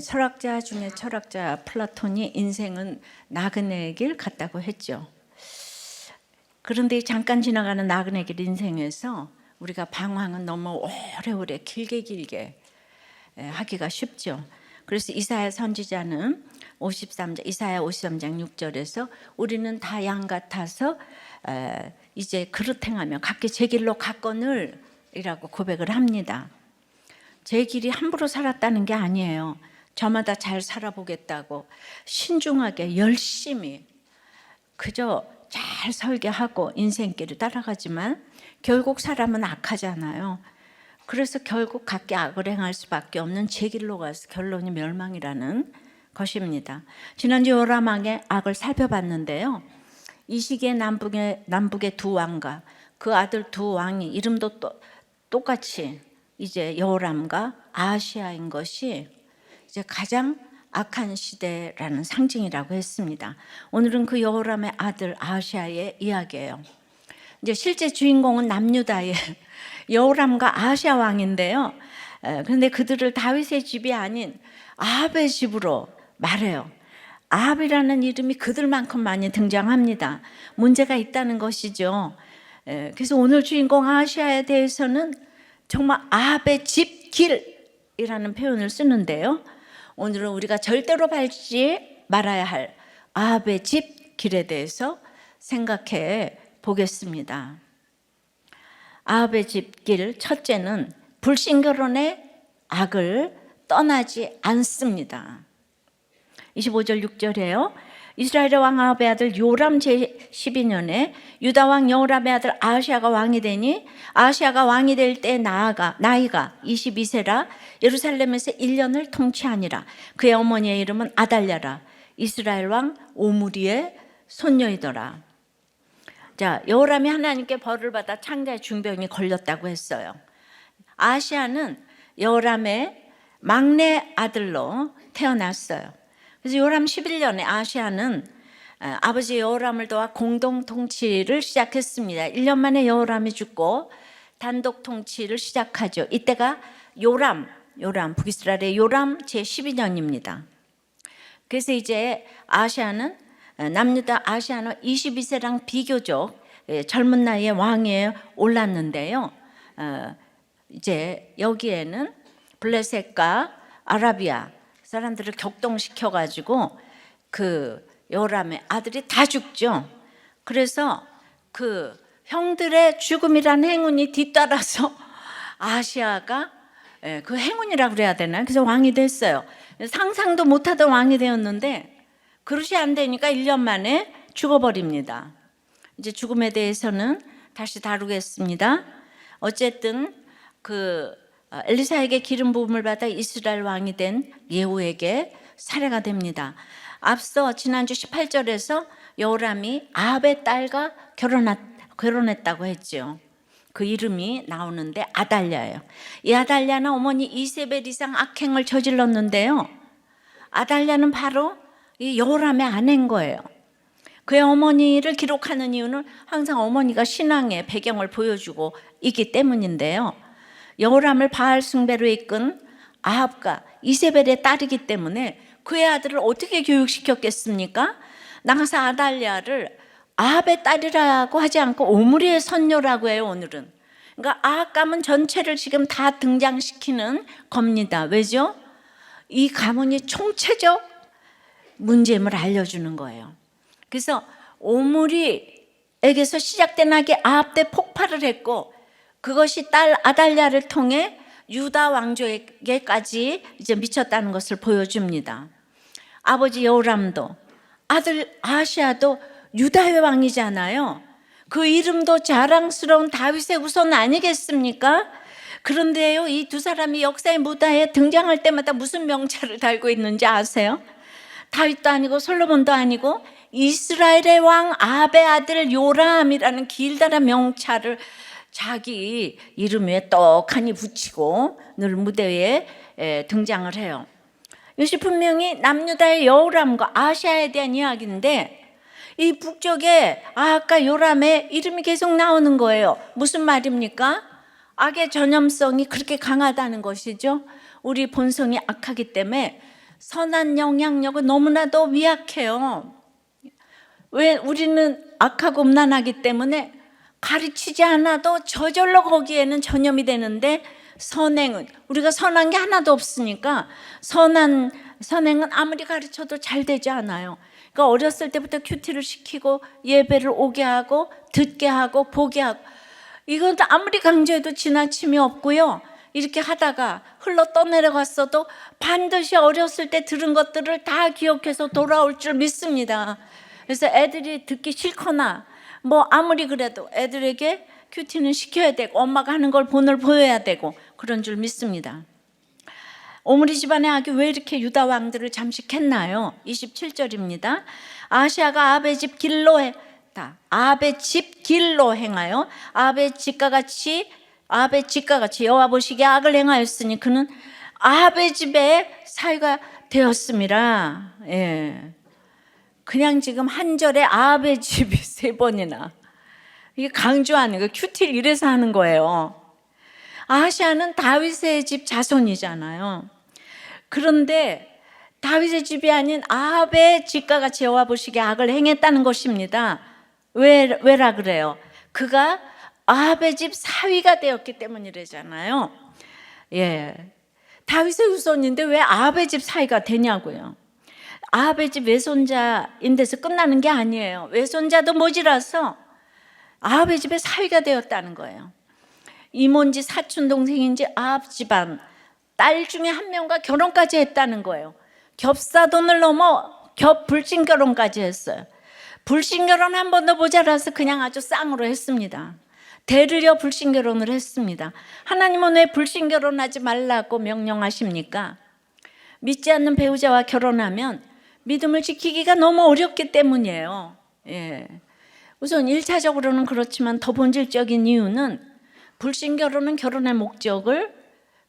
철학자 중에 철학자 플라톤이 인생은 나그네 길 같다고 했죠. 그런데 잠깐 지나가는 나그네 길 인생에서 우리가 방황은 너무 오래오래 길게 하기가 쉽죠. 그래서 이사야 선지자는 이사야 53장 6절에서 우리는 다 양 같아서 이제 그릇 행하며 각기 제 길로 갔거늘 이라고 고백을 합니다. 제 길이 함부로 살았다는 게 아니에요. 저마다 잘 살아보겠다고 신중하게 열심히 그저 잘 설계하고 인생길을 따라가지만 결국 사람은 악하잖아요. 그래서 결국 각기 악을 행할 수밖에 없는 제 길로 가서 결론이 멸망이라는 것입니다. 지난주 요람왕의 악을 살펴봤는데요. 이 시기에 남북의 두 왕과 그 아들 두 왕이 이름도 똑같이 이제 여호람과 아하시아인 것이 이제 가장 악한 시대라는 상징이라고 했습니다. 오늘은 그 여호람의 아들 아하시아의 이야기예요. 이제 실제 주인공은 남유다의 여호람과 아하시아 왕인데요. 그런데 그들을 다윗의 집이 아닌 아합의 집으로 말해요. 아합이라는 이름이 그들만큼 많이 등장합니다. 문제가 있다는 것이죠. 그래서 오늘 주인공 아하시아에 대해서는 정말 아합의 집길이라는 표현을 쓰는데요. 오늘은 우리가 절대로 밟지 말아야 할 아합의 집길에 대해서 생각해 보겠습니다. 아합의 집길 첫째는 불신결혼의 악을 떠나지 않습니다. 25절 6절에요. 이스라엘의 왕 아합의 아들 요람 제12년에 유다 왕 여호람의 아들 아하시아가 왕이 되니 아하시아가 왕이 될 때 나이가 22세라 예루살렘에서 1년을 통치하니라. 그의 어머니의 이름은 아달랴라. 이스라엘 왕 오므리의 손녀이더라. 자, 여호람이 하나님께 벌을 받아 창자의 중병이 걸렸다고 했어요. 아하시아는 여호람의 막내 아들로 태어났어요. 그래서 요람 11년에 아하시아는 아버지 여호람을 도와 공동 통치를 시작했습니다. 1년 만에 여호람이 죽고 단독 통치를 시작하죠. 이때가 요람 북이스라엘의 요람 제12년입니다. 그래서 이제 아하시아는 남유다 아하시아는 22세랑 비교적 젊은 나이에 왕위에 올랐는데요. 이제 여기에는 블레셋과 아라비아 사람들을 격동시켜가지고 그 여호람의 아들이 다 죽죠. 그래서 그 형들의 죽음이라는 행운이 뒤따라서 아하시아가 그 행운이라고 그래야 되나요? 그래서 왕이 됐어요. 상상도 못하던 왕이 되었는데 그릇이 안 되니까 1년 만에 죽어버립니다. 이제 죽음에 대해서는 다시 다루겠습니다. 어쨌든 그 엘리사에게 기름 부음을 받아 이스라엘 왕이 된 예후에게 살해가 됩니다. 앞서 지난주 18절에서 여호람이 아합의 딸과 결혼했다고 했죠. 그 이름이 나오는데 아달랴예요. 이 아달랴는 어머니 이세벨 이상 악행을 저질렀는데요. 아달랴는 바로 이 여호람의 아내인 거예요. 그의 어머니를 기록하는 이유는 항상 어머니가 신앙의 배경을 보여주고 있기 때문인데요. 여호람을 바알 숭배로 이끈 아합과 이세벨의 딸이기 때문에 그의 아들을 어떻게 교육시켰겠습니까? 나가서 아달랴를 아합의 딸이라고 하지 않고 오므리의 손녀라고 해요. 오늘은. 그러니까 아합 가문 전체를 지금 다 등장시키는 겁니다. 왜죠? 이 가문이 총체적 문제임을 알려주는 거예요. 그래서 오므리에게서 시작된 악이 아합 때 폭발을 했고 그것이 딸 아달랴를 통해 유다 왕조에게까지 이제 미쳤다는 것을 보여줍니다. 아버지 여호람도 아들 아하시아도 유다의 왕이잖아요. 그 이름도 자랑스러운 다윗의 후손 아니겠습니까? 그런데요, 이 두 사람이 역사의 무대에 등장할 때마다 무슨 명찰을 달고 있는지 아세요? 다윗도 아니고 솔로몬도 아니고 이스라엘의 왕 아합의 아들 요람이라는 길다란 명찰을 자기 이름 위에 떡하니 붙이고 늘 무대 위에 등장을 해요. 이것이 분명히 남유다의 여호람과 아하시아에 대한 이야기인데 이 북쪽에 아합과 요람의 이름이 계속 나오는 거예요. 무슨 말입니까? 악의 전염성이 그렇게 강하다는 것이죠. 우리 본성이 악하기 때문에 선한 영향력은 너무나도 미약해요. 왜? 우리는 악하고 음란하기 때문에 가르치지 않아도 저절로 거기에는 전염이 되는데, 선행은 우리가 선한 게 하나도 없으니까 선행은 아무리 가르쳐도 잘 되지 않아요. 그러니까 어렸을 때부터 큐티를 시키고 예배를 오게 하고 듣게 하고 보게 하고, 이건 아무리 강조해도 지나침이 없고요. 이렇게 하다가 흘러 떠내려갔어도 반드시 어렸을 때 들은 것들을 다 기억해서 돌아올 줄 믿습니다. 그래서 애들이 듣기 싫거나 뭐 아무리 그래도 애들에게 큐티는 시켜야 되고 엄마가 하는 걸 본을 보여야 되고 그런 줄 믿습니다. 오므리 집안의 악이 왜 이렇게 유다 왕들을 잠식했나요? 27절입니다. 아시아가 아합의 집 길로 했다. 아합의 집 길로 행하여 아합의 집과 같이 여호와 보시기에 악을 행하였으니 그는 아합의 집에 사위가 되었음이라. 예. 그냥 지금 한 절에 아합의 집이 3번이나, 이게 강조하는 거, 큐티를 이래서 하는 거예요. 아시아는 다윗의 집 자손이잖아요. 그런데 다윗의 집이 아닌 아합의 집과 같이 여호와 보시기에 악을 행했다는 것입니다. 왜라 그래요? 그가 아합의 집 사위가 되었기 때문이래잖아요. 예, 다윗의 후손인데 왜 아합의 집 사위가 되냐고요. 아합의 집 외손자인 데서 끝나는 게 아니에요. 외손자도 모자라서 아합의 집의 사위가 되었다는 거예요. 이모인지 사촌 동생인지 아합 집안 딸 중에 한 명과 결혼까지 했다는 거예요. 겹사돈을 넘어 불신 결혼까지 했어요. 불신 결혼 한 번도 모자라서 그냥 아주 쌍으로 했습니다. 대르려 불신 결혼을 했습니다. 하나님은 왜 불신 결혼하지 말라고 명령하십니까? 믿지 않는 배우자와 결혼하면 믿음을 지키기가 너무 어렵기 때문이에요. 예. 우선 1차적으로는 그렇지만 더 본질적인 이유는 불신 결혼은 결혼의 목적을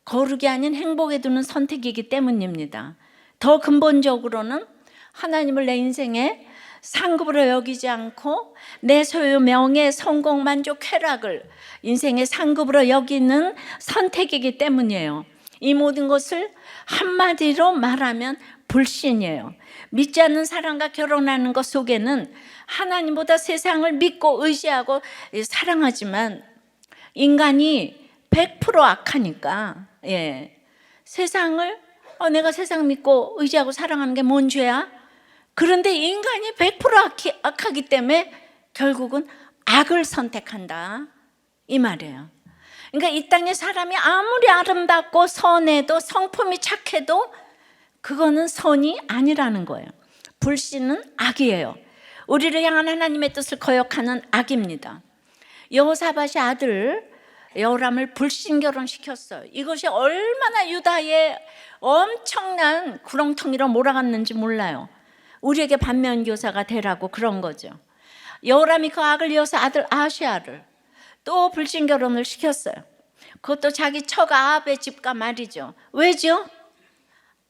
거룩이 아닌 행복에 두는 선택이기 때문입니다. 더 근본적으로는 하나님을 내 인생의 상급으로 여기지 않고 내 소유, 명예, 성공, 만족, 쾌락을 인생의 상급으로 여기는 선택이기 때문이에요. 이 모든 것을 한마디로 말하면 불신이에요. 믿지 않는 사람과 결혼하는 것 속에는 하나님보다 세상을 믿고 의지하고 사랑하지만 인간이 100% 악하니까, 예, 세상을 내가 세상 믿고 의지하고 사랑하는 게 뭔 죄야? 그런데 인간이 100% 악하기 때문에 결국은 악을 선택한다, 이 말이에요. 그러니까 이 땅에 사람이 아무리 아름답고 선해도 성품이 착해도 그거는 선이 아니라는 거예요. 불신은 악이에요. 우리를 향한 하나님의 뜻을 거역하는 악입니다. 여호사밧이 아들 여호람을 불신 결혼시켰어요. 이것이 얼마나 유다의 엄청난 구렁텅이로 몰아갔는지 몰라요. 우리에게 반면교사가 되라고 그런 거죠. 여호람이 그 악을 이어서 아들 아시아를 또 불신 결혼을 시켰어요. 그것도 자기 처가 아합의 집과 말이죠. 왜죠?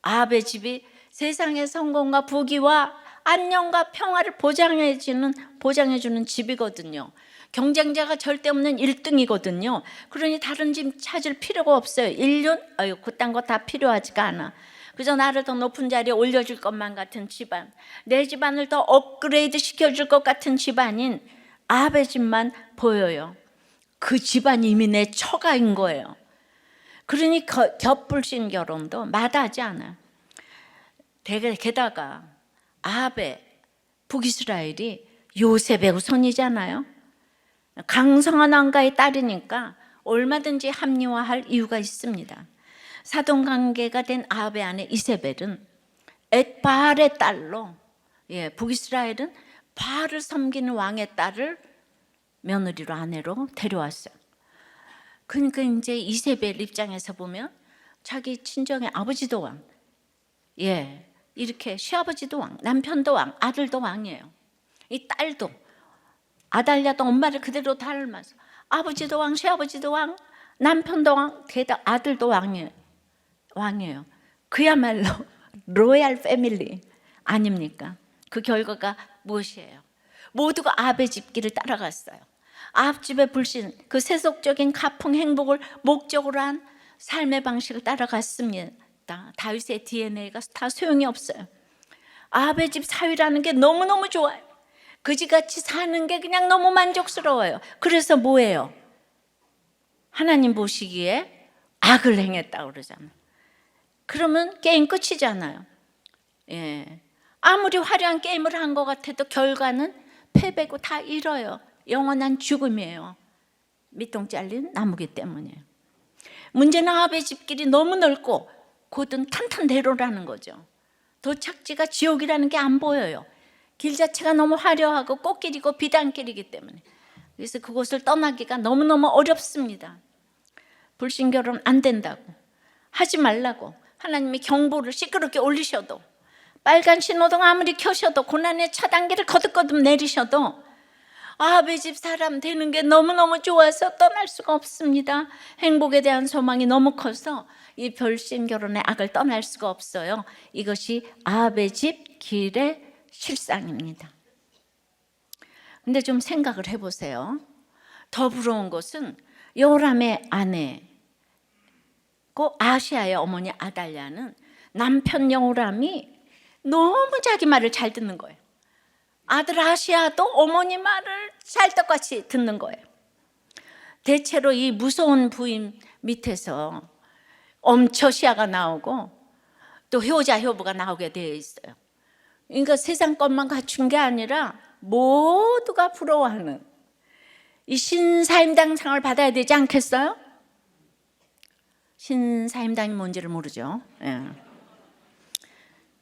아합의 집이 세상의 성공과 부귀와 안녕과 평화를 보장해주는 집이거든요. 경쟁자가 절대 없는 1등이거든요. 그러니 다른 집 찾을 필요가 없어요. 인륜? 그딴 거 다 필요하지가 않아. 그저 나를 더 높은 자리에 올려줄 것만 같은 집안, 내 집안을 더 업그레이드 시켜줄 것 같은 집안인 아합의 집만 보여요. 그 집안이 이미 내 처가인 거예요. 그러니 겹불신 결혼도 마다하지 않아요. 게다가 아합의 북이스라엘이 요셉의 후손이잖아요. 강성한 왕가의 딸이니까 얼마든지 합리화할 이유가 있습니다. 사돈관계가 된 아합의 아내 이세벨은 엣바알의 딸로, 북이스라엘은 바알을 섬기는 왕의 딸을 며느리로 아내로 데려왔어요. 그러니까 이제 이세벨 입장에서 보면 자기 친정의 아버지도 왕, 이렇게 시아버지도 왕, 남편도 왕, 아들도 왕이에요. 이 딸도 아달랴도 엄마를 그대로 닮아서 아버지도 왕, 시아버지도 왕, 남편도 왕, 게다가 아들도 왕이에요. 그야말로 로얄 패밀리 아닙니까? 그 결과가 무엇이에요? 모두가 아합의 집길을 따라갔어요. 아합 집의 불신, 그 세속적인 가풍 행복을 목적으로 한 삶의 방식을 따라갔습니다. 다윗의 DNA가 다 소용이 없어요. 아합의 집 사위라는 게 너무너무 좋아요. 그지같이 사는 게 그냥 너무 만족스러워요. 그래서 뭐예요? 하나님 보시기에 악을 행했다고 그러잖아요. 그러면 게임 끝이잖아요. 예. 아무리 화려한 게임을 한 것 같아도 결과는 패배고 다 잃어요. 영원한 죽음이에요. 밑동 잘린 나무기 때문이에요. 문제는 아합의 집길이 너무 넓고 곧은 탄탄대로라는 거죠. 도착지가 지옥이라는 게 안 보여요. 길 자체가 너무 화려하고 꽃길이고 비단길이기 때문에. 그래서 그곳을 떠나기가 너무너무 어렵습니다. 불신결혼 안 된다고, 하지 말라고 하나님이 경보를 시끄럽게 올리셔도, 빨간 신호등 아무리 켜셔도, 고난의 차단기를 거듭거듭 내리셔도 아합의 집 사람 되는 게 너무너무 좋아서 떠날 수가 없습니다. 행복에 대한 소망이 너무 커서 이 불신결혼의 악을 떠날 수가 없어요. 이것이 아합의 집 길의 실상입니다. 근데 좀 생각을 해보세요. 더 부러운 것은 요람의 아내고 아시아의 어머니 아달랴는 남편 요람이 너무 자기 말을 잘 듣는 거예요. 아들 아시아도 어머니 말을 찰떡같이 듣는 거예요. 대체로 이 무서운 부인 밑에서 엄처시아가 나오고 또 효자 효부가 나오게 되어 있어요. 그러니까 세상 것만 갖춘 게 아니라 모두가 부러워하는 이 신사임당 상을 받아야 되지 않겠어요? 신사임당이 뭔지를 모르죠. 예.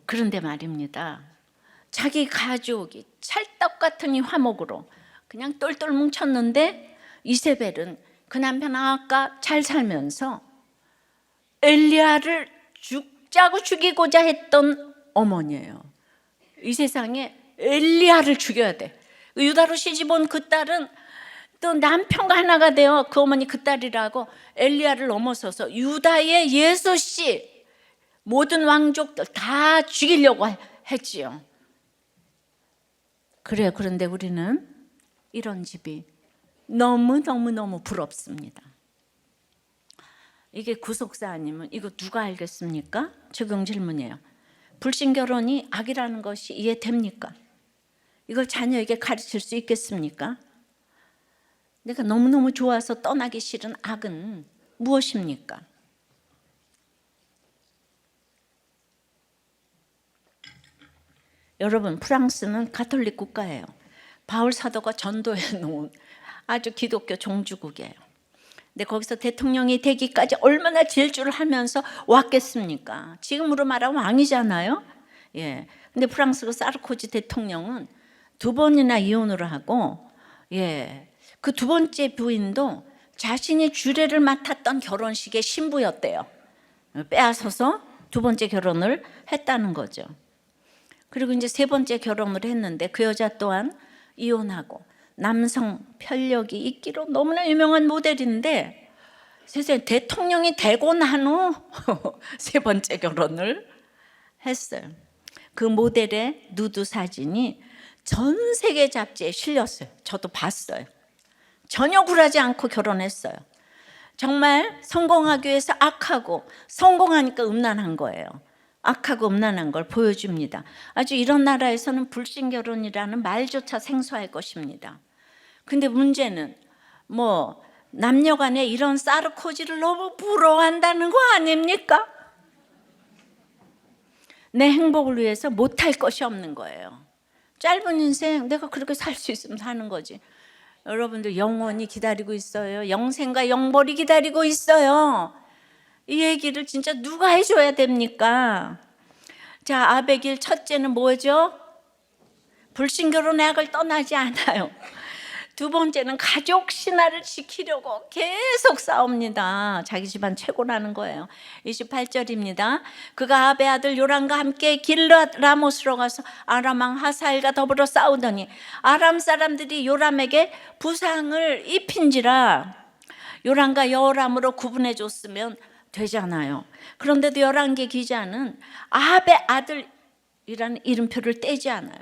그런데 말입니다. 자기 가족이 찰떡 같은 이 화목으로 그냥 똘똘 뭉쳤는데 이세벨은 그 남편 아합과 잘 살면서 엘리야를 죽이고자 했던 어머니예요. 이 세상에 엘리야를 죽여야 돼. 유다로 시집 온 그 딸은 또 남편과 하나가 되어 그 어머니 그 딸이라고 엘리야를 넘어서서 유다의 6씨 모든 왕족들 다 죽이려고 했지요. 그래요. 그런데 우리는 이런 집이 너무너무 부럽습니다. 이게 구속사 아니면 이거 누가 알겠습니까? 적용 질문이에요. 불신결혼이 악이라는 것이 이해됩니까? 이걸 자녀에게 가르칠 수 있겠습니까? 내가 너무너무 좋아서 떠나기 싫은 악은 무엇입니까? 여러분, 프랑스는 가톨릭 국가예요. 바울 사도가 전도해 놓은 아주 기독교 종주국이에요. 근데 거기서 대통령이 되기까지 얼마나 질주를 하면서 왔겠습니까? 지금으로 말하면 왕이잖아요. 예. 근데 프랑스 그 사르코지 대통령은 2번이나 이혼을 하고, 예. 그 2번째 부인도 자신이 주례를 맡았던 결혼식의 신부였대요. 빼앗아서 2번째 결혼을 했다는 거죠. 그리고 이제 3번째 결혼을 했는데 그 여자 또한 이혼하고 남성 편력이 있기로 너무나 유명한 모델인데 세상에 대통령이 되고 난 후 3번째 결혼을 했어요. 그 모델의 누드 사진이 전 세계 잡지에 실렸어요. 저도 봤어요. 전혀 굴하지 않고 결혼했어요. 정말 성공하기 위해서 악하고 성공하니까 음란한 거예요. 악하고 음란한 걸 보여줍니다. 아주 이런 나라에서는 불신결혼이라는 말조차 생소할 것입니다. 근데 문제는 뭐 남녀간에 이런 사르코지를 너무 부러워한다는 거 아닙니까? 내 행복을 위해서 못할 것이 없는 거예요. 짧은 인생 내가 그렇게 살 수 있으면 사는 거지. 여러분들 영원히 기다리고 있어요. 영생과 영벌이 기다리고 있어요. 이 얘기를 진짜 누가 해줘야 됩니까? 자, 아베길 첫째는 뭐죠? 불신결혼의 악을 떠나지 않아요. 2번째는 가족 신화를 지키려고 계속 싸웁니다. 자기 집안 최고라는 거예요. 28절입니다. 그가 아합의 아들 요람과 함께 길르앗 라못으로 가서 아람 왕 하사엘과 더불어 싸우더니 아람 사람들이 요람에게 부상을 입힌지라. 요람과 여호람으로 구분해 줬으면 되잖아요. 그런데도 열왕기 기자는 아합의 아들이라는 이름표를 떼지 않아요.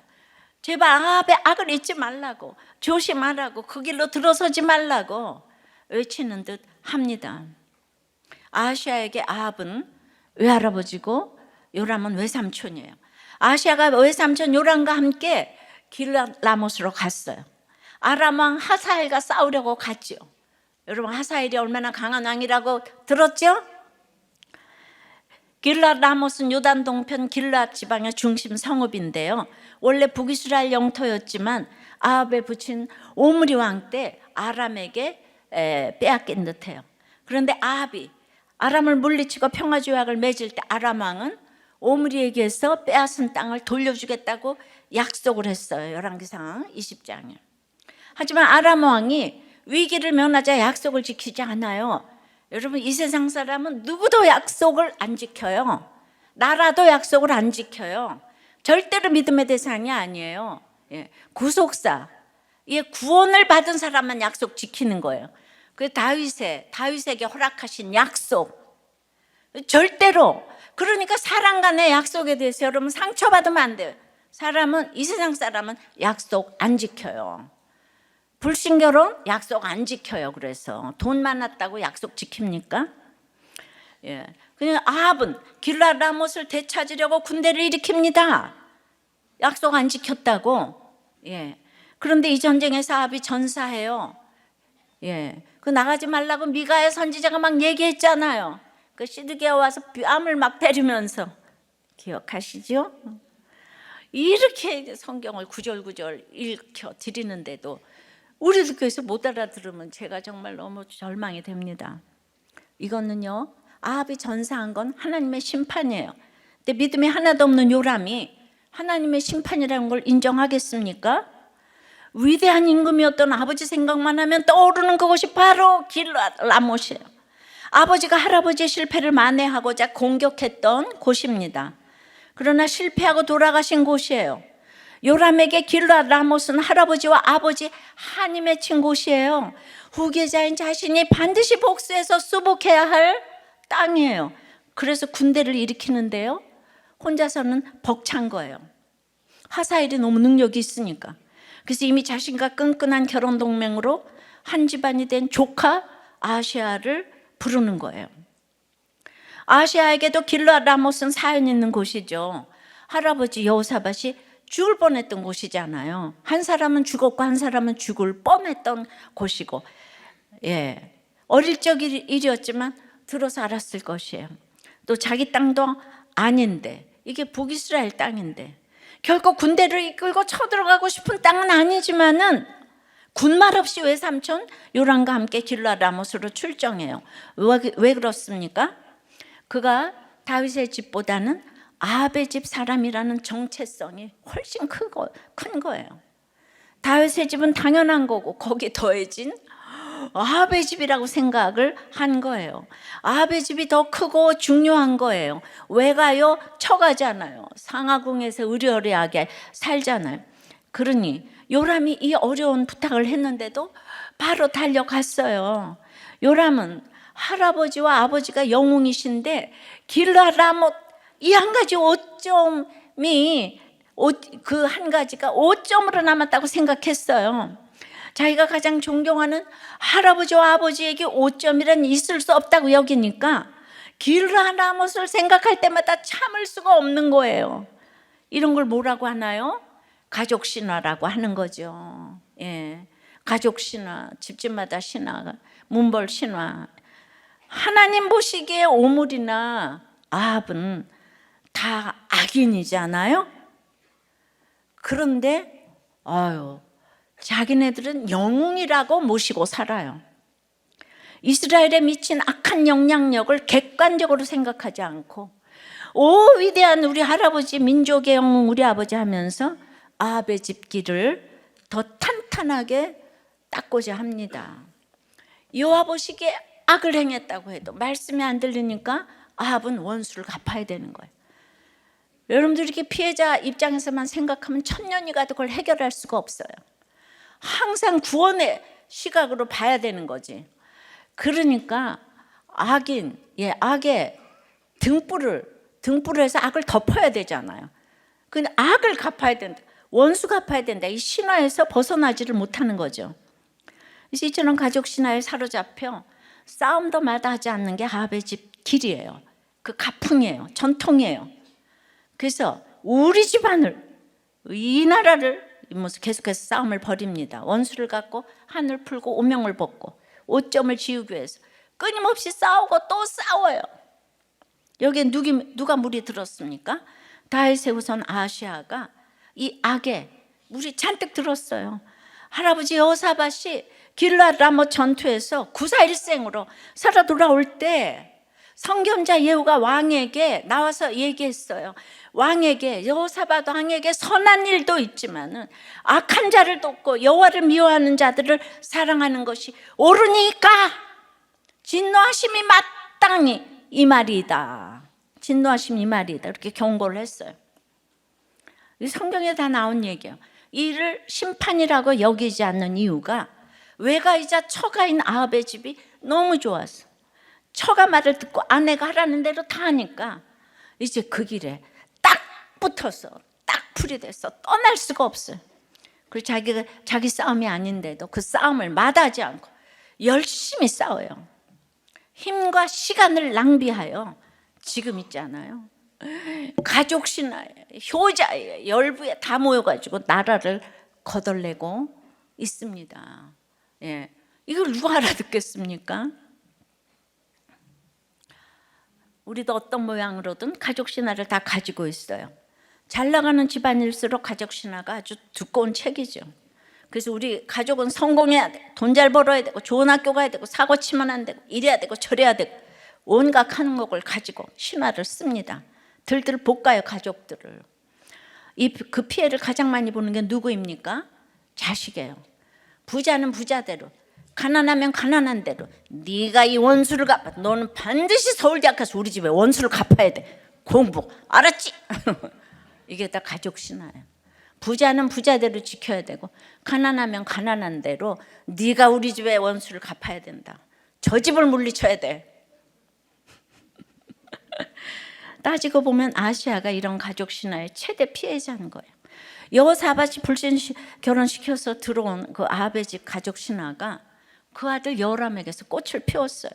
제발 아합의 악을 잊지 말라고, 조심하라고, 그 길로 들어서지 말라고 외치는 듯 합니다. 아하시아에게 아합은 외할아버지고 요람은 외삼촌이에요. 아하시아가 외삼촌 요람과 함께 길랏 라못으로 갔어요. 아람 왕 하사엘과 싸우려고 갔죠. 여러분, 하사엘이 얼마나 강한 왕이라고 들었죠? 길랏 라못은 요단 동편 길랏 지방의 중심 성읍인데요, 원래 북이스라엘 영토였지만 아합의 부친 오므리 왕 때 아람에게 빼앗긴 듯해요. 그런데 아합이 아람을 물리치고 평화조약을 맺을 때 아람 왕은 오므리에게서 빼앗은 땅을 돌려주겠다고 약속을 했어요. 열왕기상 20장에. 하지만 아람 왕이 위기를 면하자 약속을 지키지 않아요. 여러분, 이 세상 사람은 누구도 약속을 안 지켜요. 나라도 약속을 안 지켜요. 절대로 믿음의 대상이 아니에요. 구속사, 구원을 받은 사람만 약속 지키는 거예요. 그 다윗에게 허락하신 약속, 절대로. 그러니까 사람 간의 약속에 대해서 여러분 상처받으면 안 돼요. 이 세상 사람은 약속 안 지켜요. 불신결혼 약속 안 지켜요. 그래서 돈 많았다고 약속 지킵니까? 그냥 아합은 길랏 라못을 되찾으려고 군대를 일으킵니다. 약속 안 지켰다고. 그런데 이 전쟁에서 아합이 전사해요. 그 나가지 말라고 미가야 선지자가 막 얘기했잖아요. 그 시드기야 와서 뺨을 막 때리면서, 기억하시죠? 이렇게 성경을 구절구절 읽혀 드리는데도 우리 교회에서 못 알아들으면 제가 정말 너무 절망이 됩니다. 이거는요, 아합이 전사한 건 하나님의 심판이에요. 근데 믿음이 하나도 없는 요람이 하나님의 심판이라는 걸 인정하겠습니까? 위대한 임금이었던 아버지 생각만 하면 떠오르는 그것이 바로 길랏 라못이에요. 아버지가 할아버지의 실패를 만회하고자 공격했던 곳입니다. 그러나 실패하고 돌아가신 곳이에요. 요람에게 길랏 라못은 할아버지와 아버지 한이 맺힌 곳이에요. 후계자인 자신이 반드시 복수해서 수복해야 할 땅이에요. 그래서 군대를 일으키는데요, 혼자서는 벅찬 거예요. 하사엘이 너무 능력이 있으니까. 그래서 이미 자신과 끈끈한 결혼 동맹으로 한 집안이 된 조카 아하시아를 부르는 거예요. 아하시아에게도 길랏 라못은 사연 있는 곳이죠. 할아버지 여호사밧이 죽을 뻔했던 곳이잖아요. 한 사람은 죽었고 한 사람은 죽을 뻔했던 곳이고, 어릴 적 일이었지만 들어서 알았을 것이에요. 또 자기 땅도 아닌데, 이게 북이스라엘 땅인데 결코 군대를 이끌고 쳐들어가고 싶은 땅은 아니지만은 군말 없이 외삼촌 요람과 함께 길랏 라못으로 출정해요. 왜 그렇습니까? 그가 다윗의 집보다는 아합의 집 사람이라는 정체성이 훨씬 큰 거예요. 다윗의 집은 당연한 거고 거기에 더해진 아합의 집이라고 생각을 한 거예요. 아합의 집이 더 크고 중요한 거예요. 왜 가요? 쳐가잖아요. 상하궁에서 의리어리하게 살잖아요. 그러니 요람이 이 어려운 부탁을 했는데도 바로 달려갔어요. 요람은 할아버지와 아버지가 영웅이신데 길랏 라못 이 한 가지 오점이, 그 한 가지가 5점으로 남았다고 생각했어요. 자기가 가장 존경하는 할아버지와 아버지에게 5점이란 있을 수 없다고 여기니까 길랏 라못을 생각할 때마다 참을 수가 없는 거예요. 이런 걸 뭐라고 하나요? 가족 신화라고 하는 거죠. 가족 신화, 집집마다 신화, 문벌 신화. 하나님 보시기에 오므리나 아합은 다 악인이잖아요. 그런데 자기네들은 영웅이라고 모시고 살아요. 이스라엘에 미친 악한 영향력을 객관적으로 생각하지 않고 오 위대한 우리 할아버지, 민족의 영웅 우리 아버지 하면서 아합의 집길을 더 탄탄하게 닦고자 합니다. 여호와 보시기에 악을 행했다고 해도 말씀이 안 들리니까 아합은 원수를 갚아야 되는 거예요. 여러분들 이렇게 피해자 입장에서만 생각하면 천년이 가도 그걸 해결할 수가 없어요. 항상 구원의 시각으로 봐야 되는 거지. 그러니까 악의 등불을 해서 악을 덮어야 되잖아요. 근데 악을 갚아야 된다. 원수 갚아야 된다. 이 신화에서 벗어나지를 못하는 거죠. 그래서 이처럼 가족 신화에 사로잡혀 싸움도 마다하지 않는 게 아합의 집 길이에요. 그 가풍이에요. 전통이에요. 그래서 우리 집안을, 이 나라를 계속해서 싸움을 벌입니다. 원수를 갖고 한을 풀고 오명을 벗고 오점을 지우기 위해서 끊임없이 싸우고 또 싸워요. 여기에 누가 물이 들었습니까? 다윗의 후손 아하시아가 이 악에 물이 잔뜩 들었어요. 할아버지 여호사밧이 길랏 라못 전투에서 구사일생으로 살아 돌아올 때 선견자 예후가 왕에게 나와서 얘기했어요. 왕에게, 여호사밧 왕에게 선한 일도 있지만은 악한 자를 돕고 여호와를 미워하는 자들을 사랑하는 것이 옳으니까 진노하심이 마땅히 이 말이다. 진노하심이 이 말이다. 이렇게 경고를 했어요. 이 성경에 다 나온 얘기예요. 이를 심판이라고 여기지 않는 이유가 외가이자 처가인 아합의 집이 너무 좋았어. 처가 말을 듣고 아내가 하라는 대로 다 하니까 이제 그 길에 딱 붙어서 딱 풀이 돼서 떠날 수가 없어요. 그리고 자기 싸움이 아닌데도 그 싸움을 마다하지 않고 열심히 싸워요. 힘과 시간을 낭비하여 지금 있잖아요. 가족 신화에, 효자에, 열부에 다 모여가지고 나라를 거덜내고 있습니다. 예, 이걸 누가 알아듣겠습니까? 우리도 어떤 모양으로든 가족 신화를 다 가지고 있어요. 잘 나가는 집안일수록 가족 신화가 아주 두꺼운 책이죠. 그래서 우리 가족은 성공해야 돼, 돈 잘 벌어야 되고, 좋은 학교 가야 되고, 사고 치면 안 되고, 이래야 되고 저래야 되고, 온갖 하는 것을 가지고 신화를 씁니다. 들들 볶아요, 가족들을. 그 피해를 가장 많이 보는 게 누구입니까? 자식이에요. 부자는 부자대로, 가난하면 가난한 대로, 네가 이 원수를 갚아, 너는 반드시 서울대학 가서 우리 집에 원수를 갚아야 돼, 공부 알았지? 이게 다 가족 신화예요. 부자는 부자대로 지켜야 되고, 가난하면 가난한 대로 네가 우리 집에 원수를 갚아야 된다, 저 집을 물리쳐야 돼. 따지고 보면 아시아가 이런 가족 신화의 최대 피해자인 거예요. 여호사밧이 불신 결혼시켜서 들어온 그 아합의 집 가족 신화가 그 아들 여호람에게서 꽃을 피웠어요.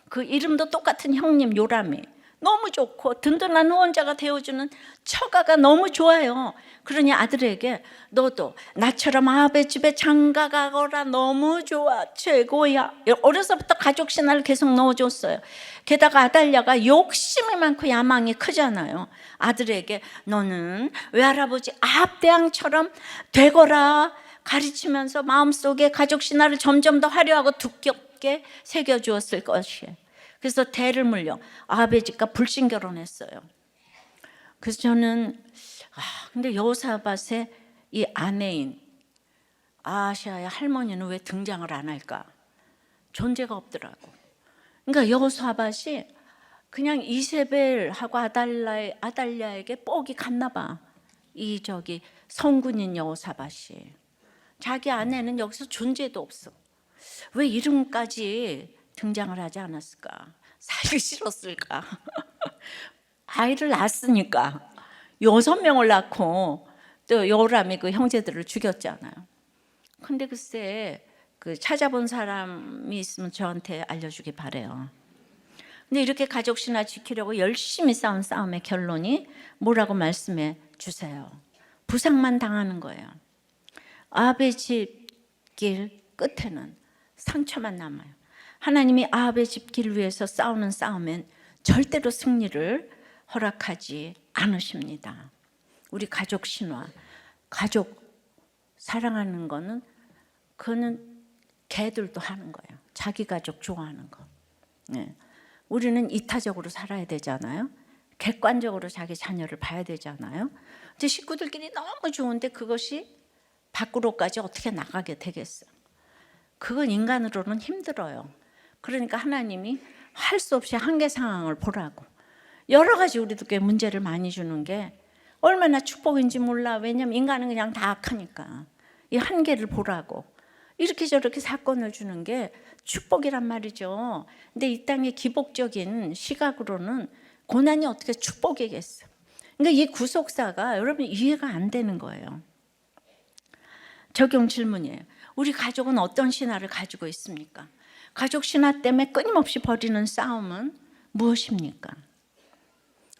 그 이름도 똑같은 형님 요람이 너무 좋고 든든한 후원자가 되어주는 처가가 너무 좋아요. 그러니 아들에게 너도 나처럼 아합의 집에 장가 가거라, 너무 좋아, 최고야. 어려서부터 가족 신화를 계속 넣어줬어요. 게다가 아달랴가 욕심이 많고 야망이 크잖아요. 아들에게 너는 외할아버지 아합 대왕처럼 되거라 가르치면서 마음속에 가족 신화를 점점 더 화려하고 두껍게 새겨주었을 것이에요. 그래서 대를 물려 아합의 집과 불신 결혼했어요. 그래서 저는 근데 여호사밧의 이 아내인 아하시아의 할머니는 왜 등장을 안 할까? 존재가 없더라고. 그러니까 여호사밧이 그냥 이세벨하고 아달랴에게 뻑이 갔나 봐. 이 성군인 여호사밧이. 자기 아내는 여기서 존재도 없어. 왜 이름까지 등장을 하지 않았을까? 살기 싫었을까? 아이를 낳았으니까 6명을 낳고 또 여호람이 그 형제들을 죽였잖아요. 근데 글쎄 그 찾아본 사람이 있으면 저한테 알려주기 바래요. 근데 이렇게 가족 신화 지키려고 열심히 싸운 싸움의 결론이 뭐라고 말씀해 주세요. 부상만 당하는 거예요. 아합의 집길 끝에는 상처만 남아요. 하나님이 아합의 집길 위해서 싸우는 싸움엔 절대로 승리를 허락하지 않으십니다. 우리 가족 신화, 가족 사랑하는 거는 그거는 개들도 하는 거예요. 자기 가족 좋아하는 거. 네. 우리는 이타적으로 살아야 되잖아요. 객관적으로 자기 자녀를 봐야 되잖아요. 근데 식구들끼리 너무 좋은데 그것이 밖으로까지 어떻게 나가게 되겠어요? 그건 인간으로는 힘들어요. 그러니까 하나님이 할 수 없이 한계 상황을 보라고. 여러 가지 우리도 꽤 문제를 많이 주는 게 얼마나 축복인지 몰라. 왜냐면 인간은 그냥 다 악하니까. 이 한계를 보라고. 이렇게 저렇게 사건을 주는 게 축복이란 말이죠. 근데 이 땅의 기복적인 시각으로는 고난이 어떻게 축복이겠어. 그러니까 이 구속사가 여러분 이해가 안 되는 거예요. 적용 질문이에요. 우리 가족은 어떤 신화를 가지고 있습니까? 가족 신화 때문에 끊임없이 벌이는 싸움은 무엇입니까?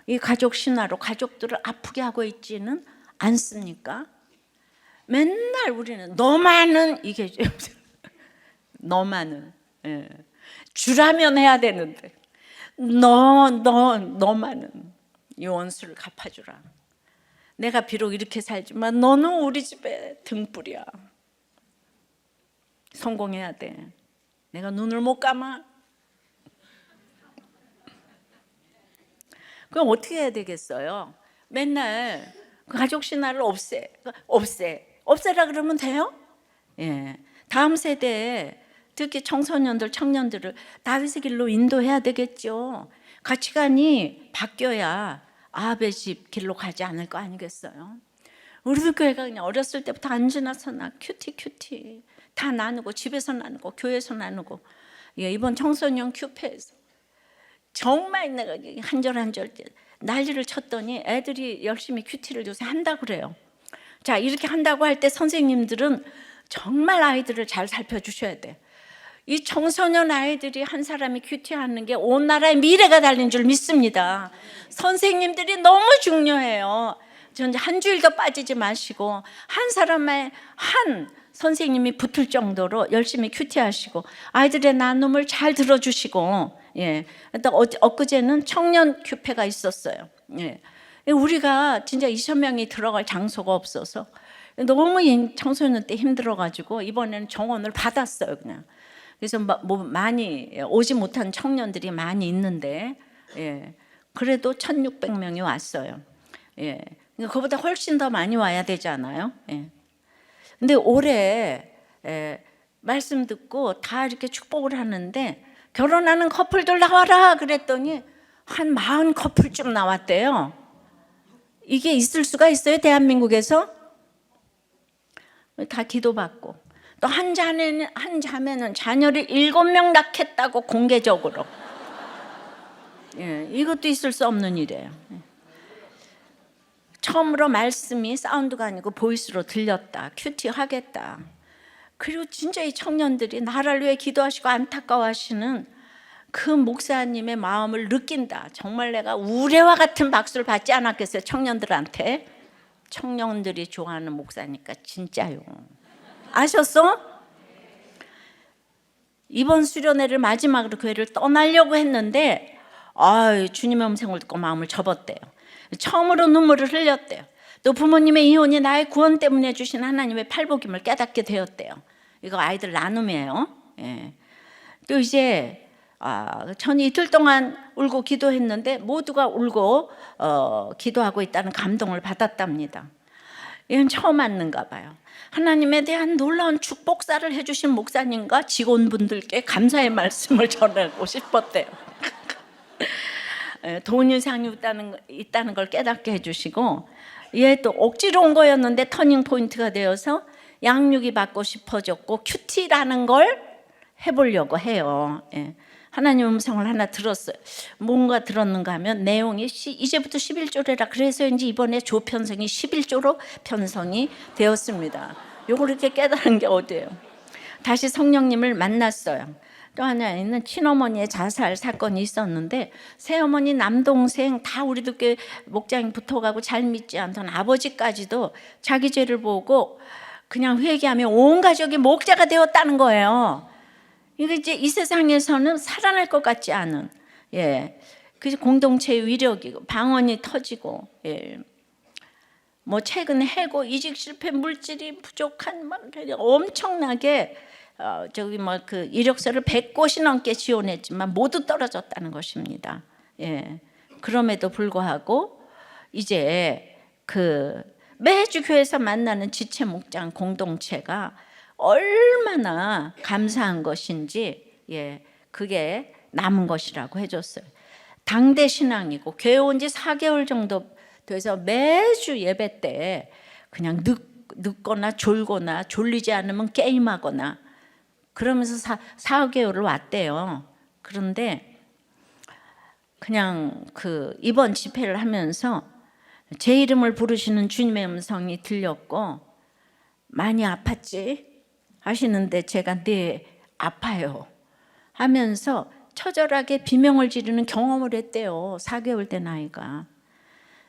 이 가족 신화로 가족들을 아프게 하고 있지는 않습니까? 맨날 우리는 너만은 이게 너만은 주라면 해야 되는데 너만은 이 원수를 갚아주라. 내가 비록 이렇게 살지만 너는 우리 집에 등불이야. 성공해야 돼. 내가 눈을 못 감아. 그럼 어떻게 해야 되겠어요? 맨날 그 가족 신화를 없애라 그러면 돼요? 예. 다음 세대에 특히 청소년들, 청년들을 다윗의 길로 인도해야 되겠죠. 가치관이 바뀌어야 아합의 집 길로 가지 않을 거 아니겠어요? 우리도 교회가 그냥 어렸을 때부터 안지나 서나 큐티 다 나누고, 집에서 나누고 교회에서 나누고, 이번 청소년 큐페에서 정말 내가 한 절 한 절 난리를 쳤더니 애들이 열심히 큐티를 요새 한다고 그래요. 자, 이렇게 한다고 할 때 선생님들은 정말 아이들을 잘 살펴주셔야 돼. 이 청소년 아이들이 한 사람이 큐티하는 게 온 나라의 미래가 달린 줄 믿습니다. 선생님들이 너무 중요해요. 전 한 주일도 빠지지 마시고 한 사람의 한 선생님이 붙을 정도로 열심히 큐티하시고 아이들의 나눔을 잘 들어주시고, 엊그제는 청년 큐페가 있었어요. 우리가 진짜 20명이 들어갈 장소가 없어서 너무 청소년 때 힘들어가지고 이번에는 정원을 받았어요, 그냥. 그래서 많이 오지 못한 청년들이 많이 있는데, 그래도 1,600명이 왔어요. 그거보다 훨씬 더 많이 와야 되잖아요. 근데 올해 말씀 듣고 다 이렇게 축복을 하는데 결혼하는 커플들 나와라 그랬더니 한 40커플쯤 나왔대요. 이게 있을 수가 있어요, 대한민국에서? 다 기도받고 또 한 자매는 자녀를 7명 낳겠다고 공개적으로. 이것도 있을 수 없는 일이에요. 처음으로 말씀이 사운드가 아니고 보이스로 들렸다. 큐티 하겠다. 그리고 진짜 이 청년들이 나라를 위해 기도하시고 안타까워하시는 그 목사님의 마음을 느낀다. 정말 내가 우레와 같은 박수를 받지 않았겠어요, 청년들한테. 청년들이 좋아하는 목사니까 진짜요. 아셨어? 이번 수련회를 마지막으로 교회를 떠나려고 했는데 주님의 음성을 듣고 마음을 접었대요. 처음으로 눈물을 흘렸대요. 또 부모님의 이혼이 나의 구원 때문에 주신 하나님의 팔복임을 깨닫게 되었대요. 이거 아이들 나눔이에요. 또 이제 전 이틀 동안 울고 기도했는데 모두가 울고 기도하고 있다는 감동을 받았답니다. 이건 처음 왔는가 봐요. 하나님에 대한 놀라운 축복사를 해주신 목사님과 직원분들께 감사의 말씀을 전하고 싶었대요. 돈 이상이 있다는 걸 깨닫게 해주시고, 또 억지로 온 거였는데 터닝 포인트가 되어서 양육이 받고 싶어졌고 큐티라는 걸 해보려고 해요. 하나님 음성을 하나 들었어요. 뭔가 들었는가 하면 내용이 이제부터 11조래라 그래서인지 이번에 조 편성이 11조로 편성이 되었습니다. 요걸 이렇게 깨달은 게 어디예요? 다시 성령님을 만났어요. 또 하나는 친어머니의 자살 사건이 있었는데 새어머니, 남동생 다 우리도 꽤 목장이 붙어가고 잘 믿지 않던 아버지까지도 자기 죄를 보고 그냥 회개하며 온 가족이 목자가 되었다는 거예요. 이게 이제 이 세상에서는 살아날 것 같지 않은, 그 공동체의 위력이고 방언이 터지고, 뭐 최근 해고, 이직 실패, 물질이 부족한 막 엄청나게 그 이력서를 100곳이 넘게 지원했지만 모두 떨어졌다는 것입니다. 그럼에도 불구하고 이제 그 매주 교회에서 만나는 지체 목장 공동체가 얼마나 감사한 것인지, 그게 남은 것이라고 해줬어요. 당대 신앙이고 교회 온 지 4개월 정도 돼서 매주 예배 때 그냥 늦거나 졸거나 졸리지 않으면 게임하거나 그러면서 4개월을 왔대요. 그런데 그냥 그 이번 집회를 하면서 제 이름을 부르시는 주님의 음성이 들렸고, 많이 아팠지? 하시는데 제가 네, 아파요. 하면서 처절하게 비명을 지르는 경험을 했대요. 4개월 된 아이가.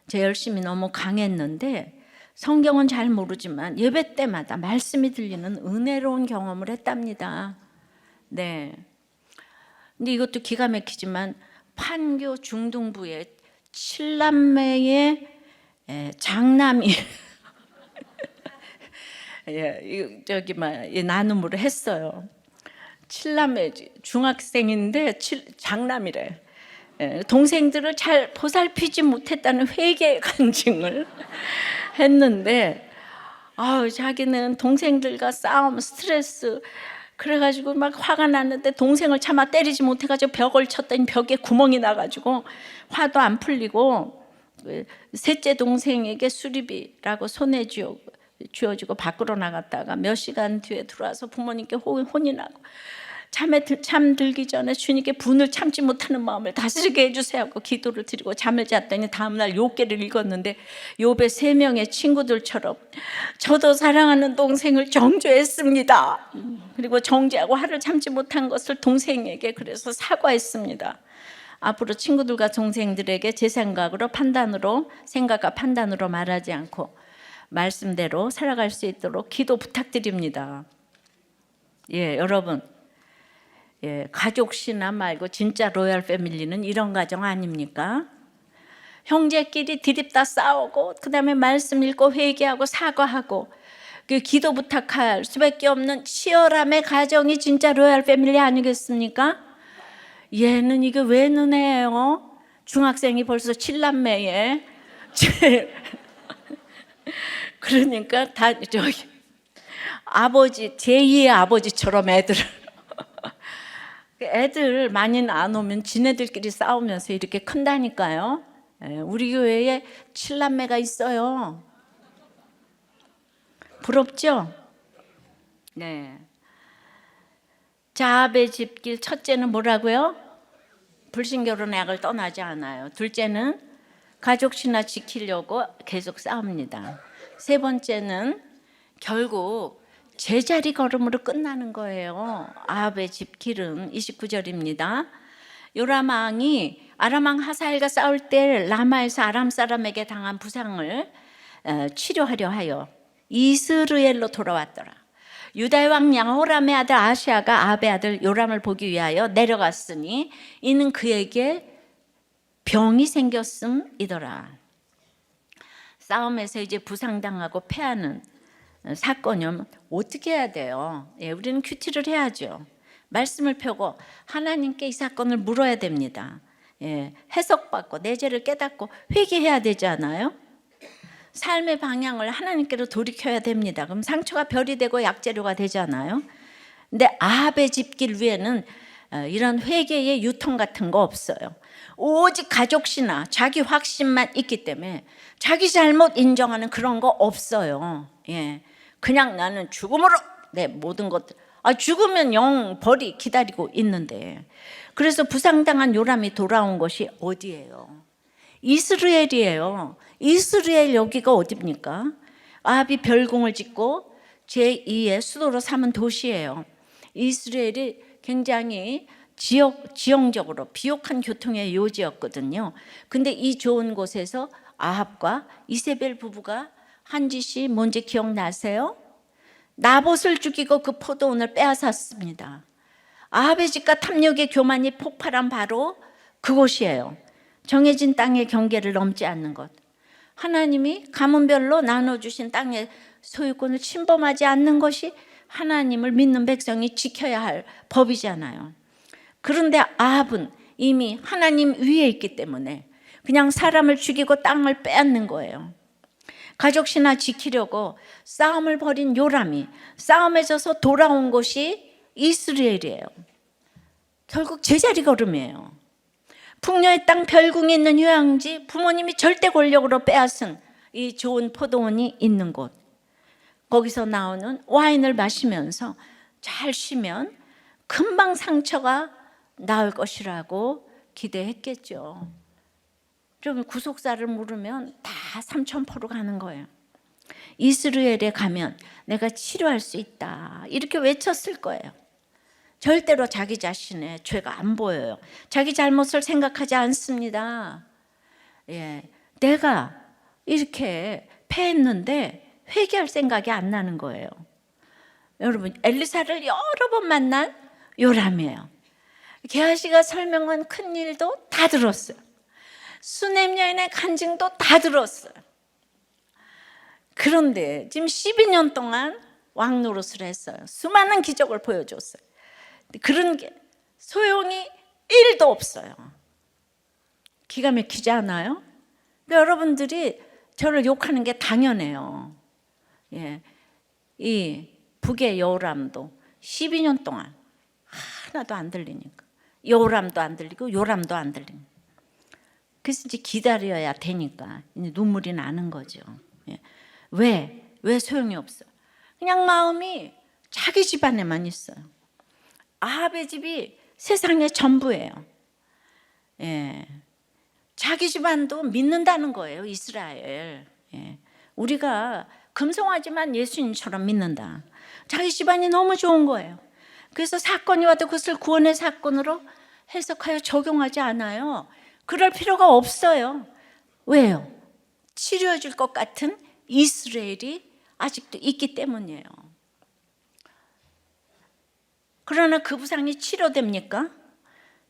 제 열심이 너무 강했는데 성경은 잘 모르지만 예배 때마다 말씀이 들리는 은혜로운 경험을 했답니다. 네. 근데 이것도 기가 막히지만 판교 중등부의 7남매의 장남이 나눔으로 했어요. 7남매 중학생인데 장남이래. 동생들을 잘 보살피지 못했다는 회개의 간증을 했는데, 자기는 동생들과 싸움, 스트레스, 그래가지고 막 화가 났는데 동생을 차마 때리지 못해가지고 벽을 쳤더니 벽에 구멍이 나가지고 화도 안 풀리고, 셋째 동생에게 수리비라고 손에 쥐어주고 밖으로 나갔다가 몇 시간 뒤에 들어와서 부모님께 혼이 나고, 잠들기 전에 주님께 분을 참지 못하는 마음을 다스리게 해주세요 하고 기도를 드리고 잠을 잤더니 다음날 욥기를 읽었는데 욥의 3명의 친구들처럼 저도 사랑하는 동생을 정죄했습니다. 그리고 정죄하고 화를 참지 못한 것을 동생에게 그래서 사과했습니다. 앞으로 친구들과 동생들에게 제 생각과 판단으로 말하지 않고 말씀대로 살아갈 수 있도록 기도 부탁드립니다. 여러분, 가족 신화 말고 진짜 로얄 패밀리는 이런 가정 아닙니까? 형제끼리 디립다 싸우고 그다음에 말씀 읽고 회개하고 사과하고 그 기도 부탁할 수밖에 없는 치열함의 가정이 진짜 로얄 패밀리 아니겠습니까? 얘는 이게 왜 눈해요? 중학생이 벌써 7남매에 그러니까 다 아버지 제2의 아버지처럼 애들 많이 안 오면 지네들끼리 싸우면서 이렇게 큰다니까요. 우리 교회에 7남매가 있어요. 부럽죠? 네. 자합의 집길 첫째는 뭐라고요? 불신결혼 약을 떠나지 않아요. 둘째는 가족 신화 지키려고 계속 싸웁니다. 세 번째는 결국 제자리 걸음으로 끝나는 거예요. 아합의 집길은 29절입니다. 요람 왕이 아람 왕 하사엘과 싸울 때 라마에서 아람 사람에게 당한 부상을 치료하려 하여 이스라엘로 돌아왔더라. 유다의 왕 야호람의 아들 아시아가 아합의 아들 요람을 보기 위하여 내려갔으니 이는 그에게 병이 생겼음이더라. 싸움에서 이제 부상당하고 패하는 사건이면 어떻게 해야 돼요? 우리는 큐티를 해야죠. 말씀을 펴고 하나님께 이 사건을 물어야 됩니다. 해석받고 내 죄를 깨닫고 회개해야 되지 않아요? 삶의 방향을 하나님께로 돌이켜야 됩니다. 그럼 상처가 별이 되고 약재료가 되잖아요. 근데 아합의 집길 위에는 이런 회개의 유통 같은 거 없어요. 오직 가족 신화, 자기 확신만 있기 때문에 자기 잘못 인정하는 그런 거 없어요. 그냥 나는 죽음으로 내 모든 것들, 죽으면 영 벌이 기다리고 있는데, 그래서 부상당한 요람이 돌아온 것이 어디예요? 이스라엘이에요. 이스라엘 여기가 어디입니까? 아합이 별궁을 짓고 제2의 수도로 삼은 도시예요. 이스라엘이 굉장히 지형적으로 비옥한 교통의 요지였거든요. 근데 이 좋은 곳에서 아합과 이세벨 부부가 한 짓이 뭔지 기억나세요? 나봇을 죽이고 그 포도원을 빼앗았습니다. 아합의 집과 탐욕의 교만이 폭발한 바로 그곳이에요. 정해진 땅의 경계를 넘지 않는 것. 하나님이 가문별로 나눠주신 땅의 소유권을 침범하지 않는 것이 하나님을 믿는 백성이 지켜야 할 법이잖아요. 그런데 아합은 이미 하나님 위에 있기 때문에 그냥 사람을 죽이고 땅을 빼앗는 거예요. 가족 신화 지키려고 싸움을 벌인 요람이 싸움에 져서 돌아온 곳이 이스라엘이에요. 결국 제자리 걸음이에요. 풍요의 땅 별궁이 있는 휴양지, 부모님이 절대 권력으로 빼앗은 이 좋은 포도원이 있는 곳, 거기서 나오는 와인을 마시면서 잘 쉬면 금방 상처가 나을 것이라고 기대했겠죠. 좀 구속사를 물으면 다 삼천포로 가는 거예요. 이스라엘에 가면 내가 치료할 수 있다 이렇게 외쳤을 거예요. 절대로 자기 자신의 죄가 안 보여요. 자기 잘못을 생각하지 않습니다. 예, 내가 이렇게 패했는데 회개할 생각이 안 나는 거예요. 여러분, 엘리사를 여러 번 만난 요람이에요. 게하시가 설명한 큰 일도 다 들었어요. 수넴 여인의 간증도 다 들었어요. 그런데 지금 12년 동안 왕 노릇을 했어요. 수많은 기적을 보여줬어요. 그런 게 소용이 1도 없어요. 기가 막히지 않아요? 여러분들이 저를 욕하는 게 당연해요. 예, 이 북의 여호람도 12년 동안 하나도 안 들리니까, 여호람도 안 들리고 요람도 안 들리니까, 그래서 이제 기다려야 되니까 이제 눈물이 나는 거죠. 예. 왜 소용이 없어? 그냥 마음이 자기 집안에만 있어요. 아합의 집이 세상의 전부예요. 예. 자기 집안도 믿는다는 거예요, 이스라엘. 예. 우리가 금송아지만 예수님처럼 믿는다. 자기 집안이 너무 좋은 거예요. 그래서 사건이 와도 그것을 구원의 사건으로 해석하여 적용하지 않아요. 그럴 필요가 없어요. 왜요? 치료해 줄 것 같은 이스라엘이 아직도 있기 때문이에요. 그러나 그 부상이 치료됩니까?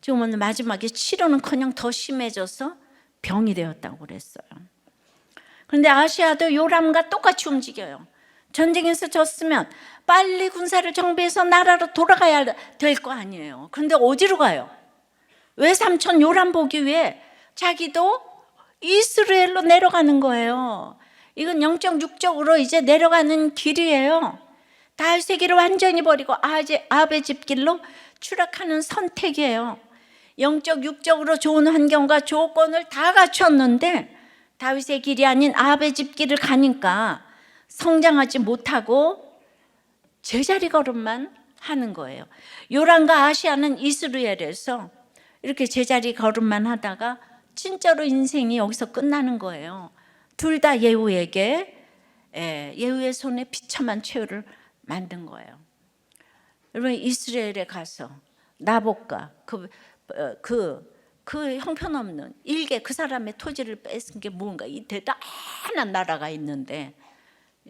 지금 오늘 마지막에 치료는커녕 더 심해져서 병이 되었다고 그랬어요. 그런데 아시아도 요람과 똑같이 움직여요. 전쟁에서 졌으면 빨리 군사를 정비해서 나라로 돌아가야 될 거 아니에요. 그런데 어디로 가요? 외삼촌 요람 보기 위해 자기도 이스라엘로 내려가는 거예요. 이건 영적 육적으로 이제 내려가는 길이에요. 다윗의 길을 완전히 버리고 아합의 집길로 추락하는 선택이에요. 영적 육적으로 좋은 환경과 조건을 다 갖췄는데 다윗의 길이 아닌 아합의 집길을 가니까 성장하지 못하고 제자리 걸음만 하는 거예요. 요람과 아시아는 이스라엘에서 이렇게 제자리 걸음만 하다가 진짜로 인생이 여기서 끝나는 거예요. 둘 다 예후에게, 예후의 손에 비참한 최후를 만든 거예요. 여러분, 이스라엘에 가서 나봇과 그 형편없는 일개 그 사람의 토지를 뺏은 게 뭔가, 이 대단한 나라가 있는데,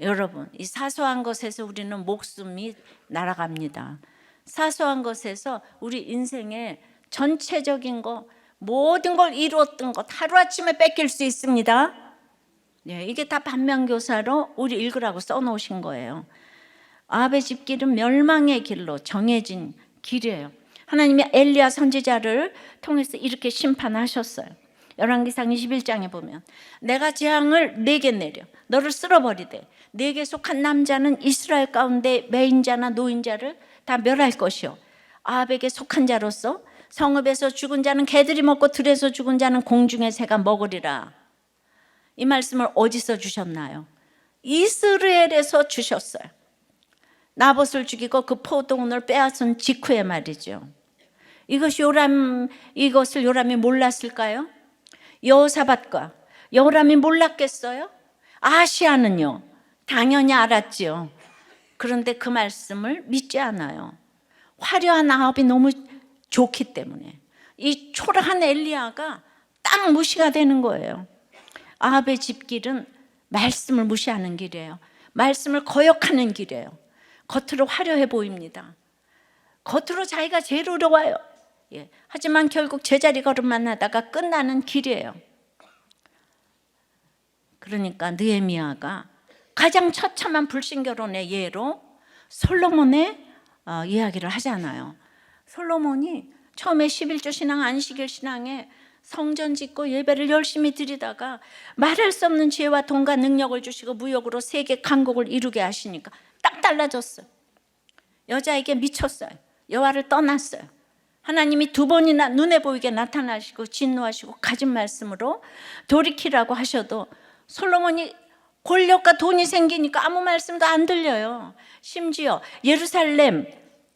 여러분, 이 사소한 것에서 우리는 목숨이 날아갑니다. 사소한 것에서 우리 인생의 전체적인 거, 모든 걸 이루었던 것 하루아침에 뺏길 수 있습니다. 네, 이게 다 반면교사로 우리 읽으라고 써놓으신 거예요. 아합의 집길은 멸망의 길로 정해진 길이에요. 하나님이 엘리야 선지자를 통해서 이렇게 심판하셨어요. 열왕기상 21장에 보면 내가 재앙을 네게 내려 너를 쓸어버리되 네게 속한 남자는 이스라엘 가운데 매인자나 노인자를 다 멸할 것이요 아합에게 속한 자로서 성읍에서 죽은 자는 개들이 먹고 들에서 죽은 자는 공중의 새가 먹으리라. 이 말씀을 어디서 주셨나요? 이스라엘에서 주셨어요. 나봇을 죽이고 그 포도원을 빼앗은 직후에 말이죠. 이것을 요람이 몰랐을까요? 여호사밧과 요람이 몰랐겠어요? 아시아는요, 당연히 알았지요. 그런데 그 말씀을 믿지 않아요. 화려한 아합이 너무 좋기 때문에 이 초라한 엘리야가 딱 무시가 되는 거예요. 아합의 집길은 말씀을 무시하는 길이에요. 말씀을 거역하는 길이에요. 겉으로 화려해 보입니다. 겉으로 자기가 제일 어려워요. 예. 하지만 결국 제자리 걸음만 하다가 끝나는 길이에요. 그러니까 느헤미야가 가장 처참한 불신결혼의 예로 솔로몬의 이야기를 하잖아요. 솔로몬이 처음에 11조 신앙, 안식일 신앙에 성전 짓고 예배를 열심히 드리다가 말할 수 없는 지혜와 돈과 능력을 주시고 무역으로 세계 강국을 이루게 하시니까 딱 달라졌어요. 여자에게 미쳤어요. 여호와를 떠났어요. 하나님이 2번이나 눈에 보이게 나타나시고 진노하시고 가진 말씀으로 돌이키라고 하셔도 솔로몬이 권력과 돈이 생기니까 아무 말씀도 안 들려요. 심지어 예루살렘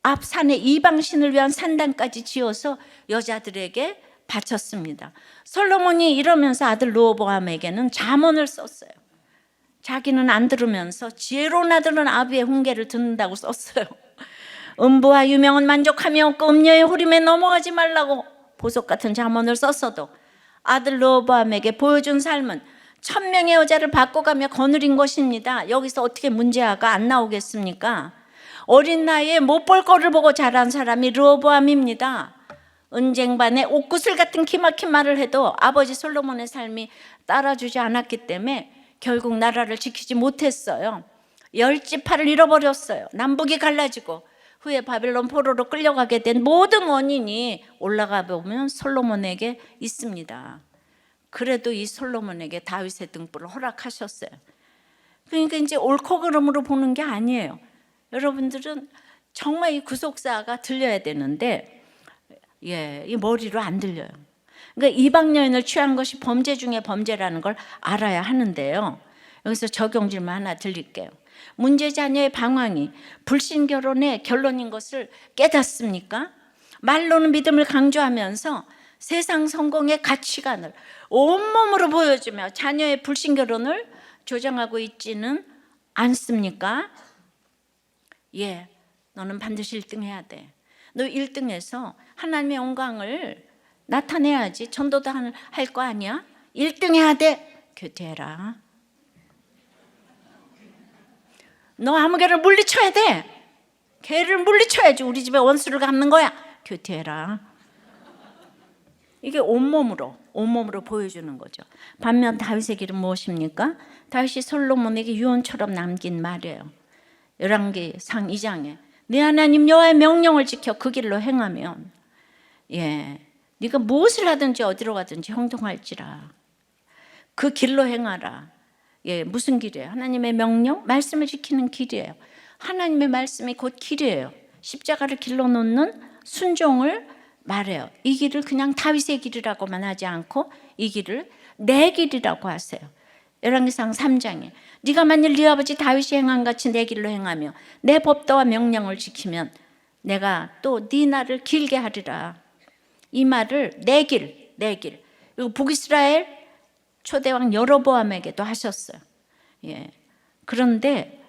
앞 산에 이방신을 위한 산당까지 지어서 여자들에게 바쳤습니다. 솔로몬이 이러면서 아들 르호보암에게는 잠언을 썼어요. 자기는 안 들으면서 지혜로운 아들은 아비의 훈계를 듣는다고 썼어요. 음부와 유명은 만족하며 없고 음녀의 후림에 넘어가지 말라고 보석 같은 잠언을 썼어도 아들 르호보암에게 보여준 삶은 1000명의 여자를 바꿔가며 거느린 것입니다. 여기서 어떻게 문제가 안 나오겠습니까? 어린 나이에 못 볼 거를 보고 자란 사람이 르호보암입니다. 은쟁반에 옥구슬 같은 기막힌 말을 해도 아버지 솔로몬의 삶이 따라주지 않았기 때문에 결국 나라를 지키지 못했어요. 10지파를 잃어버렸어요. 남북이 갈라지고 후에 바벨론 포로로 끌려가게 된 모든 원인이 올라가 보면 솔로몬에게 있습니다. 그래도 이 솔로몬에게 다윗의 등불을 허락하셨어요. 그러니까 이제 옳고 그름으로 보는 게 아니에요. 여러분들은 정말 이 구속사가 들려야 되는데 이 머리로 안 들려요. 그러니까 이방 여인을 취한 것이 범죄 중에 범죄라는 걸 알아야 하는데요. 여기서 적용 질문 하나 드릴게요. 문제 자녀의 방황이 불신 결혼의 결론인 것을 깨닫습니까? 말로는 믿음을 강조하면서 세상 성공의 가치관을 온몸으로 보여주며 자녀의 불신 결혼을 조장하고 있지는 않습니까? 너는 반드시 1등 해야 돼. 너 1등해서 하나님의 영광을 나타내야지. 전도도 할 거 아니야? 1등 해야 돼. 교태해라. 너 아무개를 물리쳐야 돼. 개를 물리쳐야지 우리 집에 원수를 갚는 거야. 교태해라. 이게 온몸으로 보여주는 거죠. 반면 다윗의 길은 무엇입니까? 다윗이 솔로몬에게 유언처럼 남긴 말이에요. 열왕기상 2장에 네 하나님 여호와의 명령을 지켜 그 길로 행하면 네가 무엇을 하든지 어디로 가든지 형통할지라. 그 길로 행하라. 무슨 길이에요? 하나님의 명령, 말씀을 지키는 길이에요. 하나님의 말씀이 곧 길이에요. 십자가를 길로 놓는 순종을 말해요. 이 길을 그냥 다윗의 길이라고만 하지 않고 이 길을 내 길이라고 하세요. 열왕기상 3장에 네가 만일 네 아버지 다윗이 행한 같이 내 길로 행하며 내 법도와 명령을 지키면 내가 또 네 날을 길게 하리라. 이 말을 내 길. 그리고 북이스라엘 초대왕 여로보암에게도 하셨어요. 그런데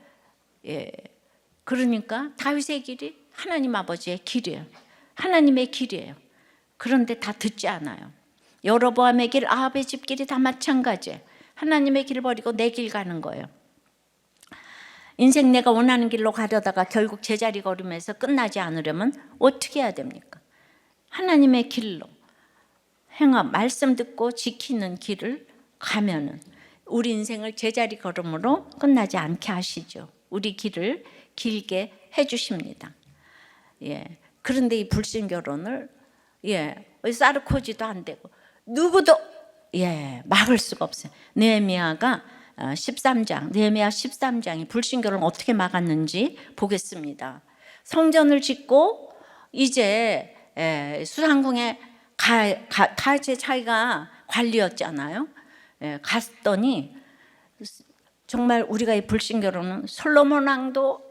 그러니까 다윗의 길이 하나님 아버지의 길이에요. 하나님의 길이에요. 그런데 다 듣지 않아요. 여로보암의 길, 아합의 집 길이 다 마찬가지예요. 하나님의 길 버리고 내 길 가는 거예요. 인생 내가 원하는 길로 가려다가 결국 제자리 걸음에서 끝나지 않으려면 어떻게 해야 됩니까? 하나님의 길로 말씀 듣고 지키는 길을 가면은 우리 인생을 제자리 걸음으로 끝나지 않게 하시죠. 우리 길을 길게 해주십니다. 그런데 이 불신 결혼을 사르코지도 안 되고 누구도 막을 수가 없어요. 느헤미야가 13장이 불신 결혼을 어떻게 막았는지 보겠습니다. 성전을 짓고 이제 수상궁에 자기가 관리였잖아요. 갔더니 정말 우리가 이 불신 결혼은 솔로몬 왕도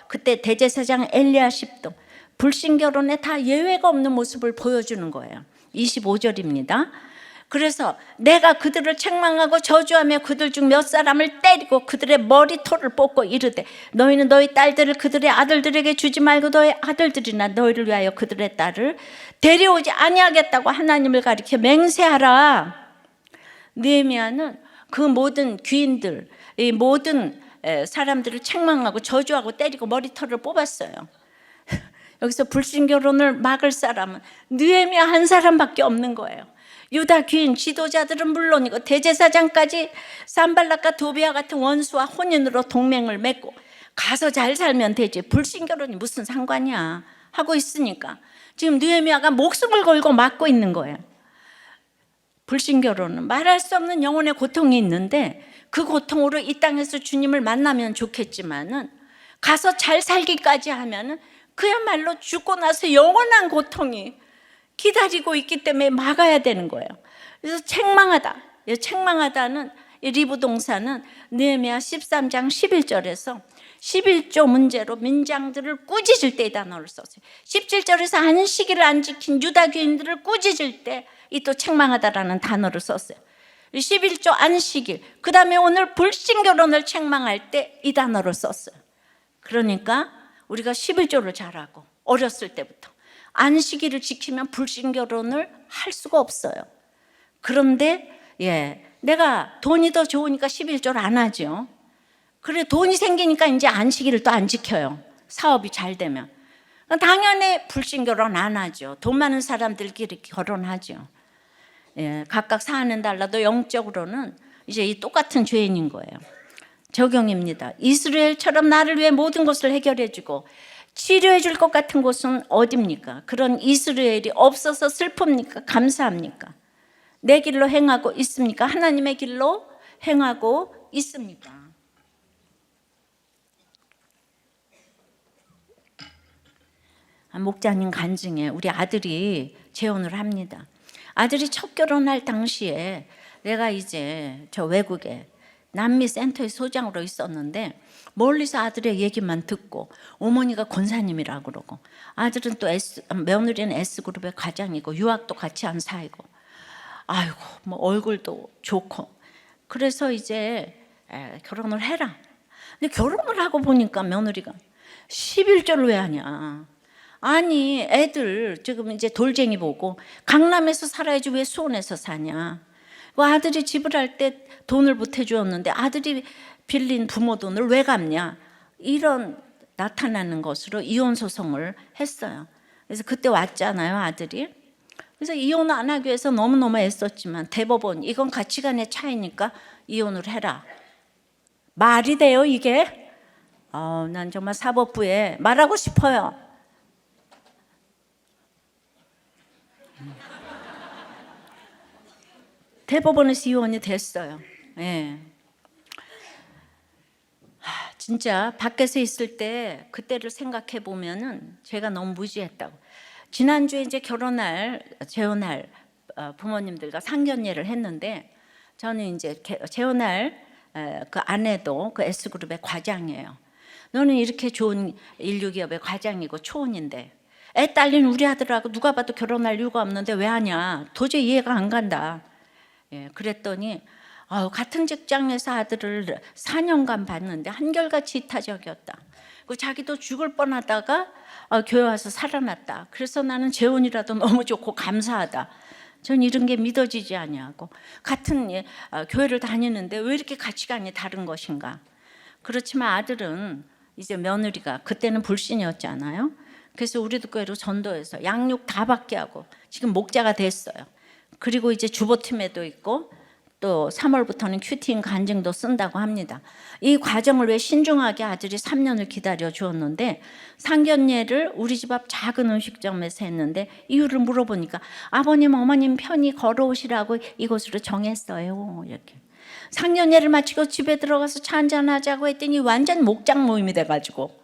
그때 대제사장 엘리야십도 불신 결혼에 다 예외가 없는 모습을 보여주는 거예요. 25절입니다. 그래서 내가 그들을 책망하고 저주하며 그들 중 몇 사람을 때리고 그들의 머리털을 뽑고 이르되 너희는 너희 딸들을 그들의 아들들에게 주지 말고 너희 아들들이나 너희를 위하여 그들의 딸을 데려오지 아니하겠다고 하나님을 가리켜 맹세하라. 느헤미야는 그 모든 귀인들, 이 모든 사람들을 책망하고 저주하고 때리고 머리털을 뽑았어요. 여기서 불신 결혼을 막을 사람은 느헤미야 한 사람밖에 없는 거예요. 유다 귀인 지도자들은 물론이고 대제사장까지 산발락과 도비아 같은 원수와 혼인으로 동맹을 맺고 가서 잘 살면 되지 불신 결혼이 무슨 상관이야 하고 있으니까 지금 느헤미야가 목숨을 걸고 막고 있는 거예요. 불신 결혼은 말할 수 없는 영혼의 고통이 있는데 그 고통으로 이 땅에서 주님을 만나면 좋겠지만은 가서 잘 살기까지 하면은 그야말로 죽고 나서 영원한 고통이 기다리고 있기 때문에 막아야 되는 거예요. 그래서 책망하다는 리브 동사는 느헤미야 13장 11절에서 11조 문제로 민장들을 꾸짖을 때 이 단어를 썼어요. 17절에서 안식일을 안 지킨 유다 귀인들을 꾸짖을 때 이 또 책망하다라는 단어를 썼어요. 11조 안식일, 그 다음에 오늘 불신 결혼을 책망할 때 이 단어를 썼어요. 그러니까 우리가 11조를 잘하고 어렸을 때부터 안식일을 지키면 불신결혼을 할 수가 없어요. 그런데 내가 돈이 더 좋으니까 11조를 안 하죠. 그래, 돈이 생기니까 이제 안식일을 또 안 지켜요. 사업이 잘 되면. 당연히 불신결혼 안 하죠. 돈 많은 사람들끼리 결혼하죠. 각각 사는 달라도 영적으로는 이제 이 똑같은 죄인인 거예요. 적용입니다. 이스라엘처럼 나를 위해 모든 것을 해결해주고 치료해 줄 것 같은 곳은 어디입니까? 그런 이스라엘이 없어서 슬픕니까? 감사합니까? 내 길로 행하고 있습니까? 하나님의 길로 행하고 있습니까? 목자님 간증에 우리 아들이 재혼을 합니다. 아들이 첫 결혼할 당시에 내가 이제 저 외국에 남미 센터의 소장으로 있었는데 멀리서 아들의 얘기만 듣고 어머니가 권사님이라고 그러고 아들은 또 며느리는 S그룹의 과장이고 유학도 같이 한 사이고 아이고 뭐 얼굴도 좋고 그래서 이제 결혼을 해라. 근데 결혼을 하고 보니까 며느리가 11조를 왜 하냐. 아니 애들 지금 이제 돌쟁이 보고 강남에서 살아야지 왜 수원에서 사냐. 아들이 집을 할 때 돈을 보태 주었는데 아들이 빌린 부모 돈을 왜 갚냐. 이런 나타나는 것으로 이혼 소송을 했어요. 그래서 그때 왔잖아요 아들이. 그래서 이혼 안 하기 위해서 너무너무 애썼지만 대법원 이건 가치관의 차이니까 이혼을 해라. 말이 돼요 이게? 난 정말 사법부에 말하고 싶어요. 대법원에서 이혼이 됐어요. 진짜 밖에서 있을 때 그때를 생각해 보면은 제가 너무 무지했다고. 지난주에 이제 재혼할 부모님들과 상견례를 했는데 저는 이제 재혼할 그 아내도 그 S그룹의 과장이에요. 너는 이렇게 좋은 인류기업의 과장이고 초혼인데 애 딸린 우리 아들하고 누가 봐도 결혼할 이유가 없는데 왜 하냐. 도저히 이해가 안 간다. 그랬더니 같은 직장에서 아들을 4년간 봤는데 한결같이 이타적이었다. 그 자기도 죽을 뻔하다가 교회 와서 살아났다. 그래서 나는 재혼이라도 너무 좋고 감사하다. 전 이런 게 믿어지지 않냐고. 같은 교회를 다니는데 왜 이렇게 가치관이 다른 것인가. 그렇지만 아들은 이제 며느리가 그때는 불신이었잖아요. 그래서 우리도 교회로 전도해서 양육 다 받게 하고 지금 목자가 됐어요. 그리고 이제 주보팀에도 있고 또 3월부터는 큐팅 간증도 쓴다고 합니다. 이 과정을 왜 신중하게 아들이 3년을 기다려 주었는데 상견례를 우리 집 앞 작은 음식점에서 했는데 이유를 물어보니까 아버님 어머님 편히 걸어오시라고 이곳으로 정했어요. 이렇게 상견례를 마치고 집에 들어가서 차 한잔하자고 했더니 완전 목장 모임이 돼가지고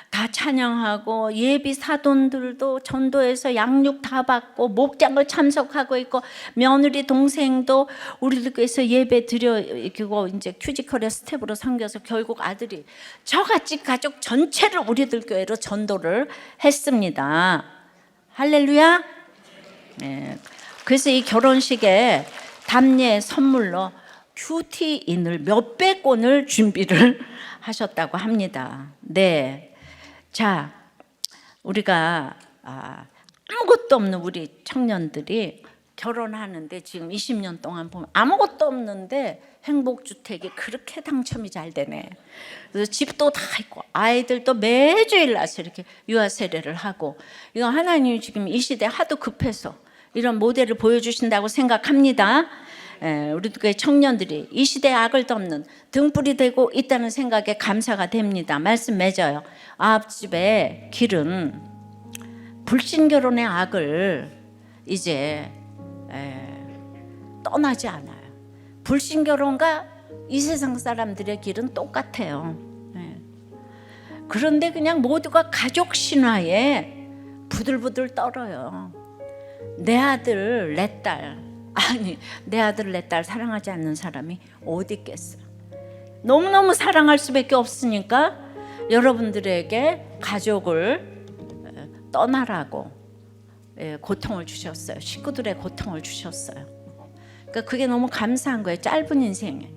다 찬양하고 예비 사돈들도 전도해서 양육 다 받고 목장을 참석하고 있고 며느리 동생도 우리들 교회에서 예배 드리고 이제 큐지컬의 스텝으로 섬겨서 결국 아들이 저같이 가족 전체를 우리들 교회로 전도를 했습니다. 할렐루야. 그래서 이 결혼식에 답례 선물로 큐티인을 몇백 권을 준비를 하셨다고 합니다. 자, 우리가 아무것도 없는 우리 청년들이 결혼하는데 지금 20년 동안 보면 아무것도 없는데 행복주택이 그렇게 당첨이 잘 되네. 그래서 집도 다 있고 아이들도 매주일 나서 이렇게 유아 세례를 하고 이거 하나님이 지금 이 시대 하도 급해서 이런 모델을 보여주신다고 생각합니다. 우리 교회 청년들이 이 시대의 악을 덮는 등불이 되고 있다는 생각에 감사가 됩니다. 말씀 맺어요. 아합집의 길은 불신결혼의 악을 이제 떠나지 않아요. 불신결혼과 이 세상 사람들의 길은 똑같아요. 그런데 그냥 모두가 가족 신화에 부들부들 떨어요. 내 아들, 내 딸, 내 아들, 내 딸 사랑하지 않는 사람이 어디 있겠어. 너무너무 사랑할 수밖에 없으니까 여러분들에게 가족을 떠나라고 고통을 주셨어요. 식구들의 고통을 주셨어요. 그러니까 그게 너무 감사한 거예요. 짧은 인생에.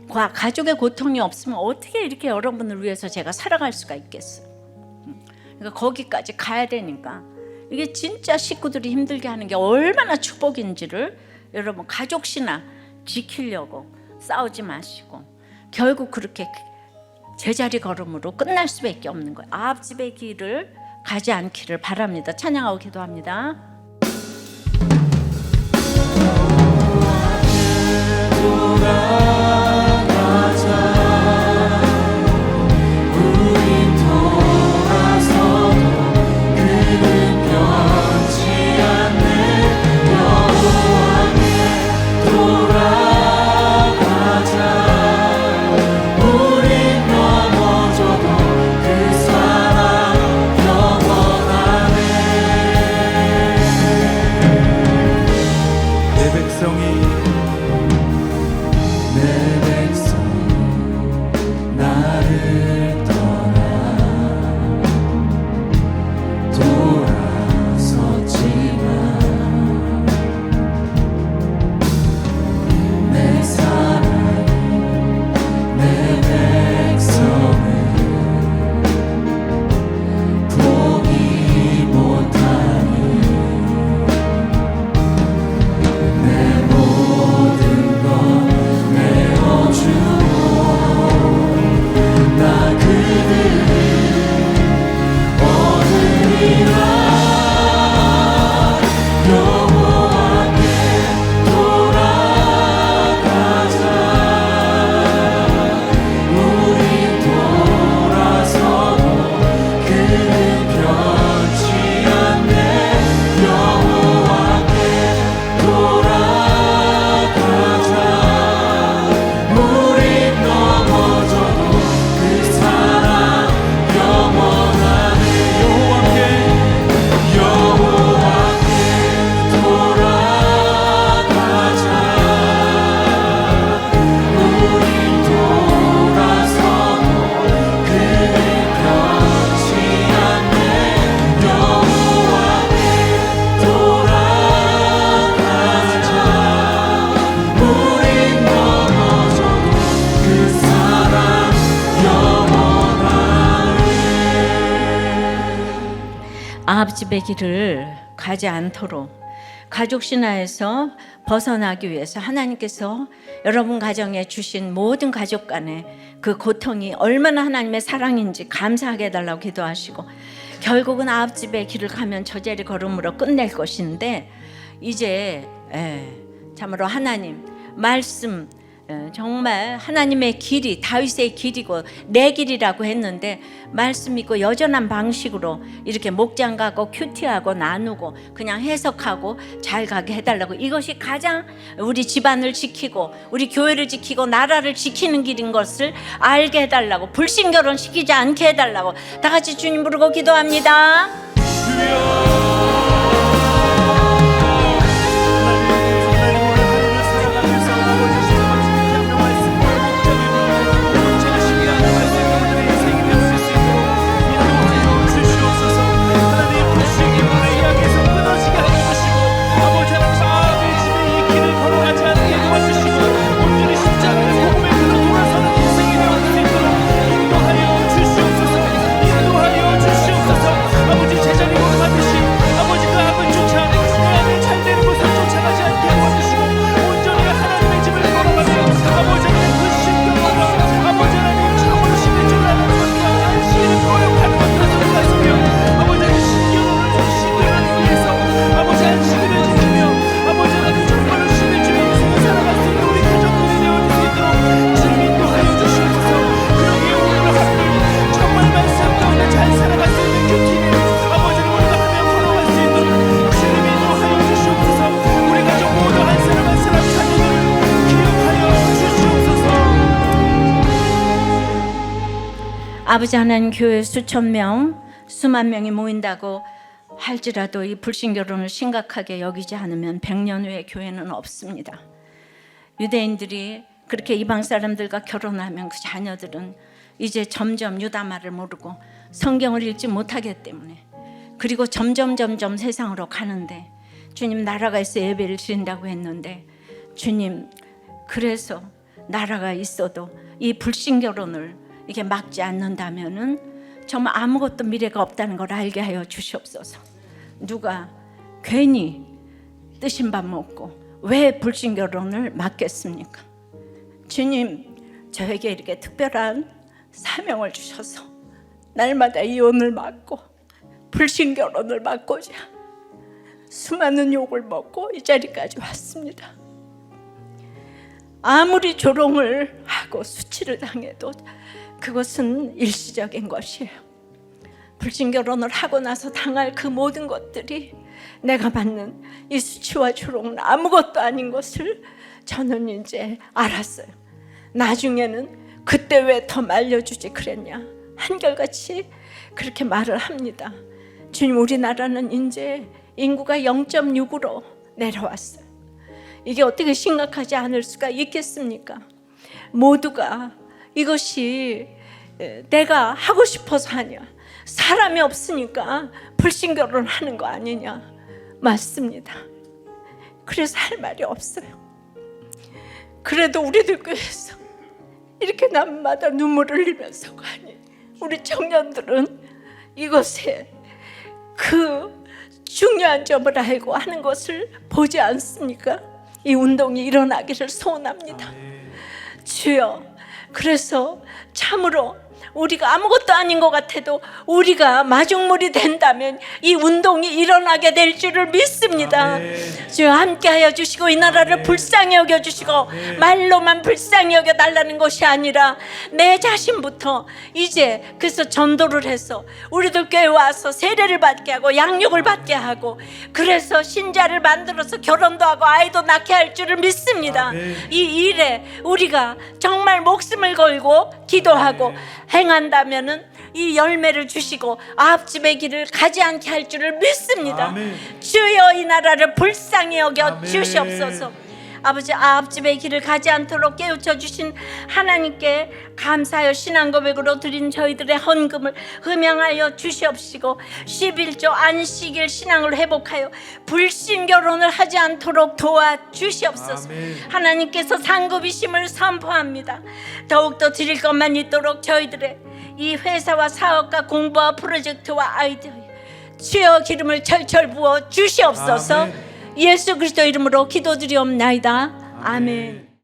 가족의 고통이 없으면 어떻게 이렇게 여러분을 위해서 제가 살아갈 수가 있겠어요. 그러니까 거기까지 가야 되니까 이게 진짜 식구들이 힘들게 하는 게 얼마나 축복인지를 여러분 가족 신앙 지키려고 싸우지 마시고 결국 그렇게 제자리 걸음으로 끝날 수밖에 없는 거예요. 아합집의 길을 가지 않기를 바랍니다. 찬양하고 기도합니다. 아합집의 길을 가지 않도록 가족 신화에서 벗어나기 위해서 하나님께서 여러분 가정에 주신 모든 가족 간의 그 고통이 얼마나 하나님의 사랑인지 감사하게 해달라고 기도하시고 결국은 아합집의 길을 가면 저 자리 걸음으로 끝낼 것인데 이제 참으로 하나님 말씀 정말 하나님의 길이 다윗의 길이고 내 길이라고 했는데 말씀 있고 여전한 방식으로 이렇게 목장가고 큐티하고 나누고 그냥 해석하고 잘 가게 해달라고 이것이 가장 우리 집안을 지키고 우리 교회를 지키고 나라를 지키는 길인 것을 알게 해달라고 불신결혼 시키지 않게 해달라고 다 같이 주님 부르고 기도합니다. 아버지 하나님 교회 수천 명, 수만 명이 모인다고 할지라도 이 불신결혼을 심각하게 여기지 않으면 100년 후에 교회는 없습니다. 유대인들이 그렇게 이방 사람들과 결혼하면 그 자녀들은 이제 점점 유다 말을 모르고 성경을 읽지 못하기 때문에 그리고 점점 세상으로 가는데 주님 나라가 있어 예배를 드린다고 했는데 주님 그래서 나라가 있어도 이 불신 결혼을 이게 막지 않는다면은 정말 아무것도 미래가 없다는 걸 알게 하여 주시옵소서. 누가 괜히 뜨신 밥 먹고 왜 불신 결혼을 막겠습니까? 주님, 저에게 이렇게 특별한 사명을 주셔서 날마다 이혼을 막고 불신 결혼을 막고자 수많은 욕을 먹고 이 자리까지 왔습니다. 아무리 조롱을 하고 수치를 당해도 그것은 일시적인 것이에요. 불신 결혼을 하고 나서 당할 그 모든 것들이 내가 받는 이 수치와 조롱은 아무것도 아닌 것을 저는 이제 알았어요. 나중에는 그때 왜 더 말려주지 그랬냐, 한결같이 그렇게 말을 합니다. 주님, 우리나라는 이제 인구가 0.6으로 내려왔어요. 이게 어떻게 심각하지 않을 수가 있겠습니까? 모두가 이것이 내가 하고 싶어서 하냐, 사람이 없으니까 불신 결혼하는 거 아니냐. 맞습니다. 그래서 할 말이 없어요. 그래도 우리들 교회에서 이렇게 남마다 눈물을 흘리면서 가니 우리 청년들은 이것에 그 중요한 점을 알고 하는 것을 보지 않습니까? 이 운동이 일어나기를 소원합니다. 주여, 그래서 참으로 우리가 아무것도 아닌 것 같아도 우리가 마중물이 된다면 이 운동이 일어나게 될 줄을 믿습니다. 주여, 함께하여 주시고 이 나라를 불쌍히 여겨주시고 말로만 불쌍히 여겨달라는 것이 아니라 내 자신부터 이제 그래서 전도를 해서 우리들 교회 와서 세례를 받게 하고 양육을 받게 하고 그래서 신자를 만들어서 결혼도 하고 아이도 낳게 할 줄을 믿습니다. 이 일에 우리가 정말 목숨을 걸고 기도하고 행한다면은 이 열매를 주시고 아합집의 길을 가지 않게 할 줄을 믿습니다. 주여, 이 나라를 불쌍히 여겨 주시옵소서. 아버지, 아합집의 길을 가지 않도록 깨우쳐 주신 하나님께 감사하여 신앙 고백으로 드린 저희들의 헌금을 흠양하여 주시옵시고 11조 안식일 신앙을 회복하여 불신 결혼을 하지 않도록 도와주시옵소서. 하나님께서 상급이심을 선포합니다. 더욱더 드릴 것만 있도록 저희들의 이 회사와 사업과 공부와 프로젝트와 아이디어 주여 기름을 철철 부어 주시옵소서. 예수 그리스도 이름으로 기도드리옵나이다. 아멘.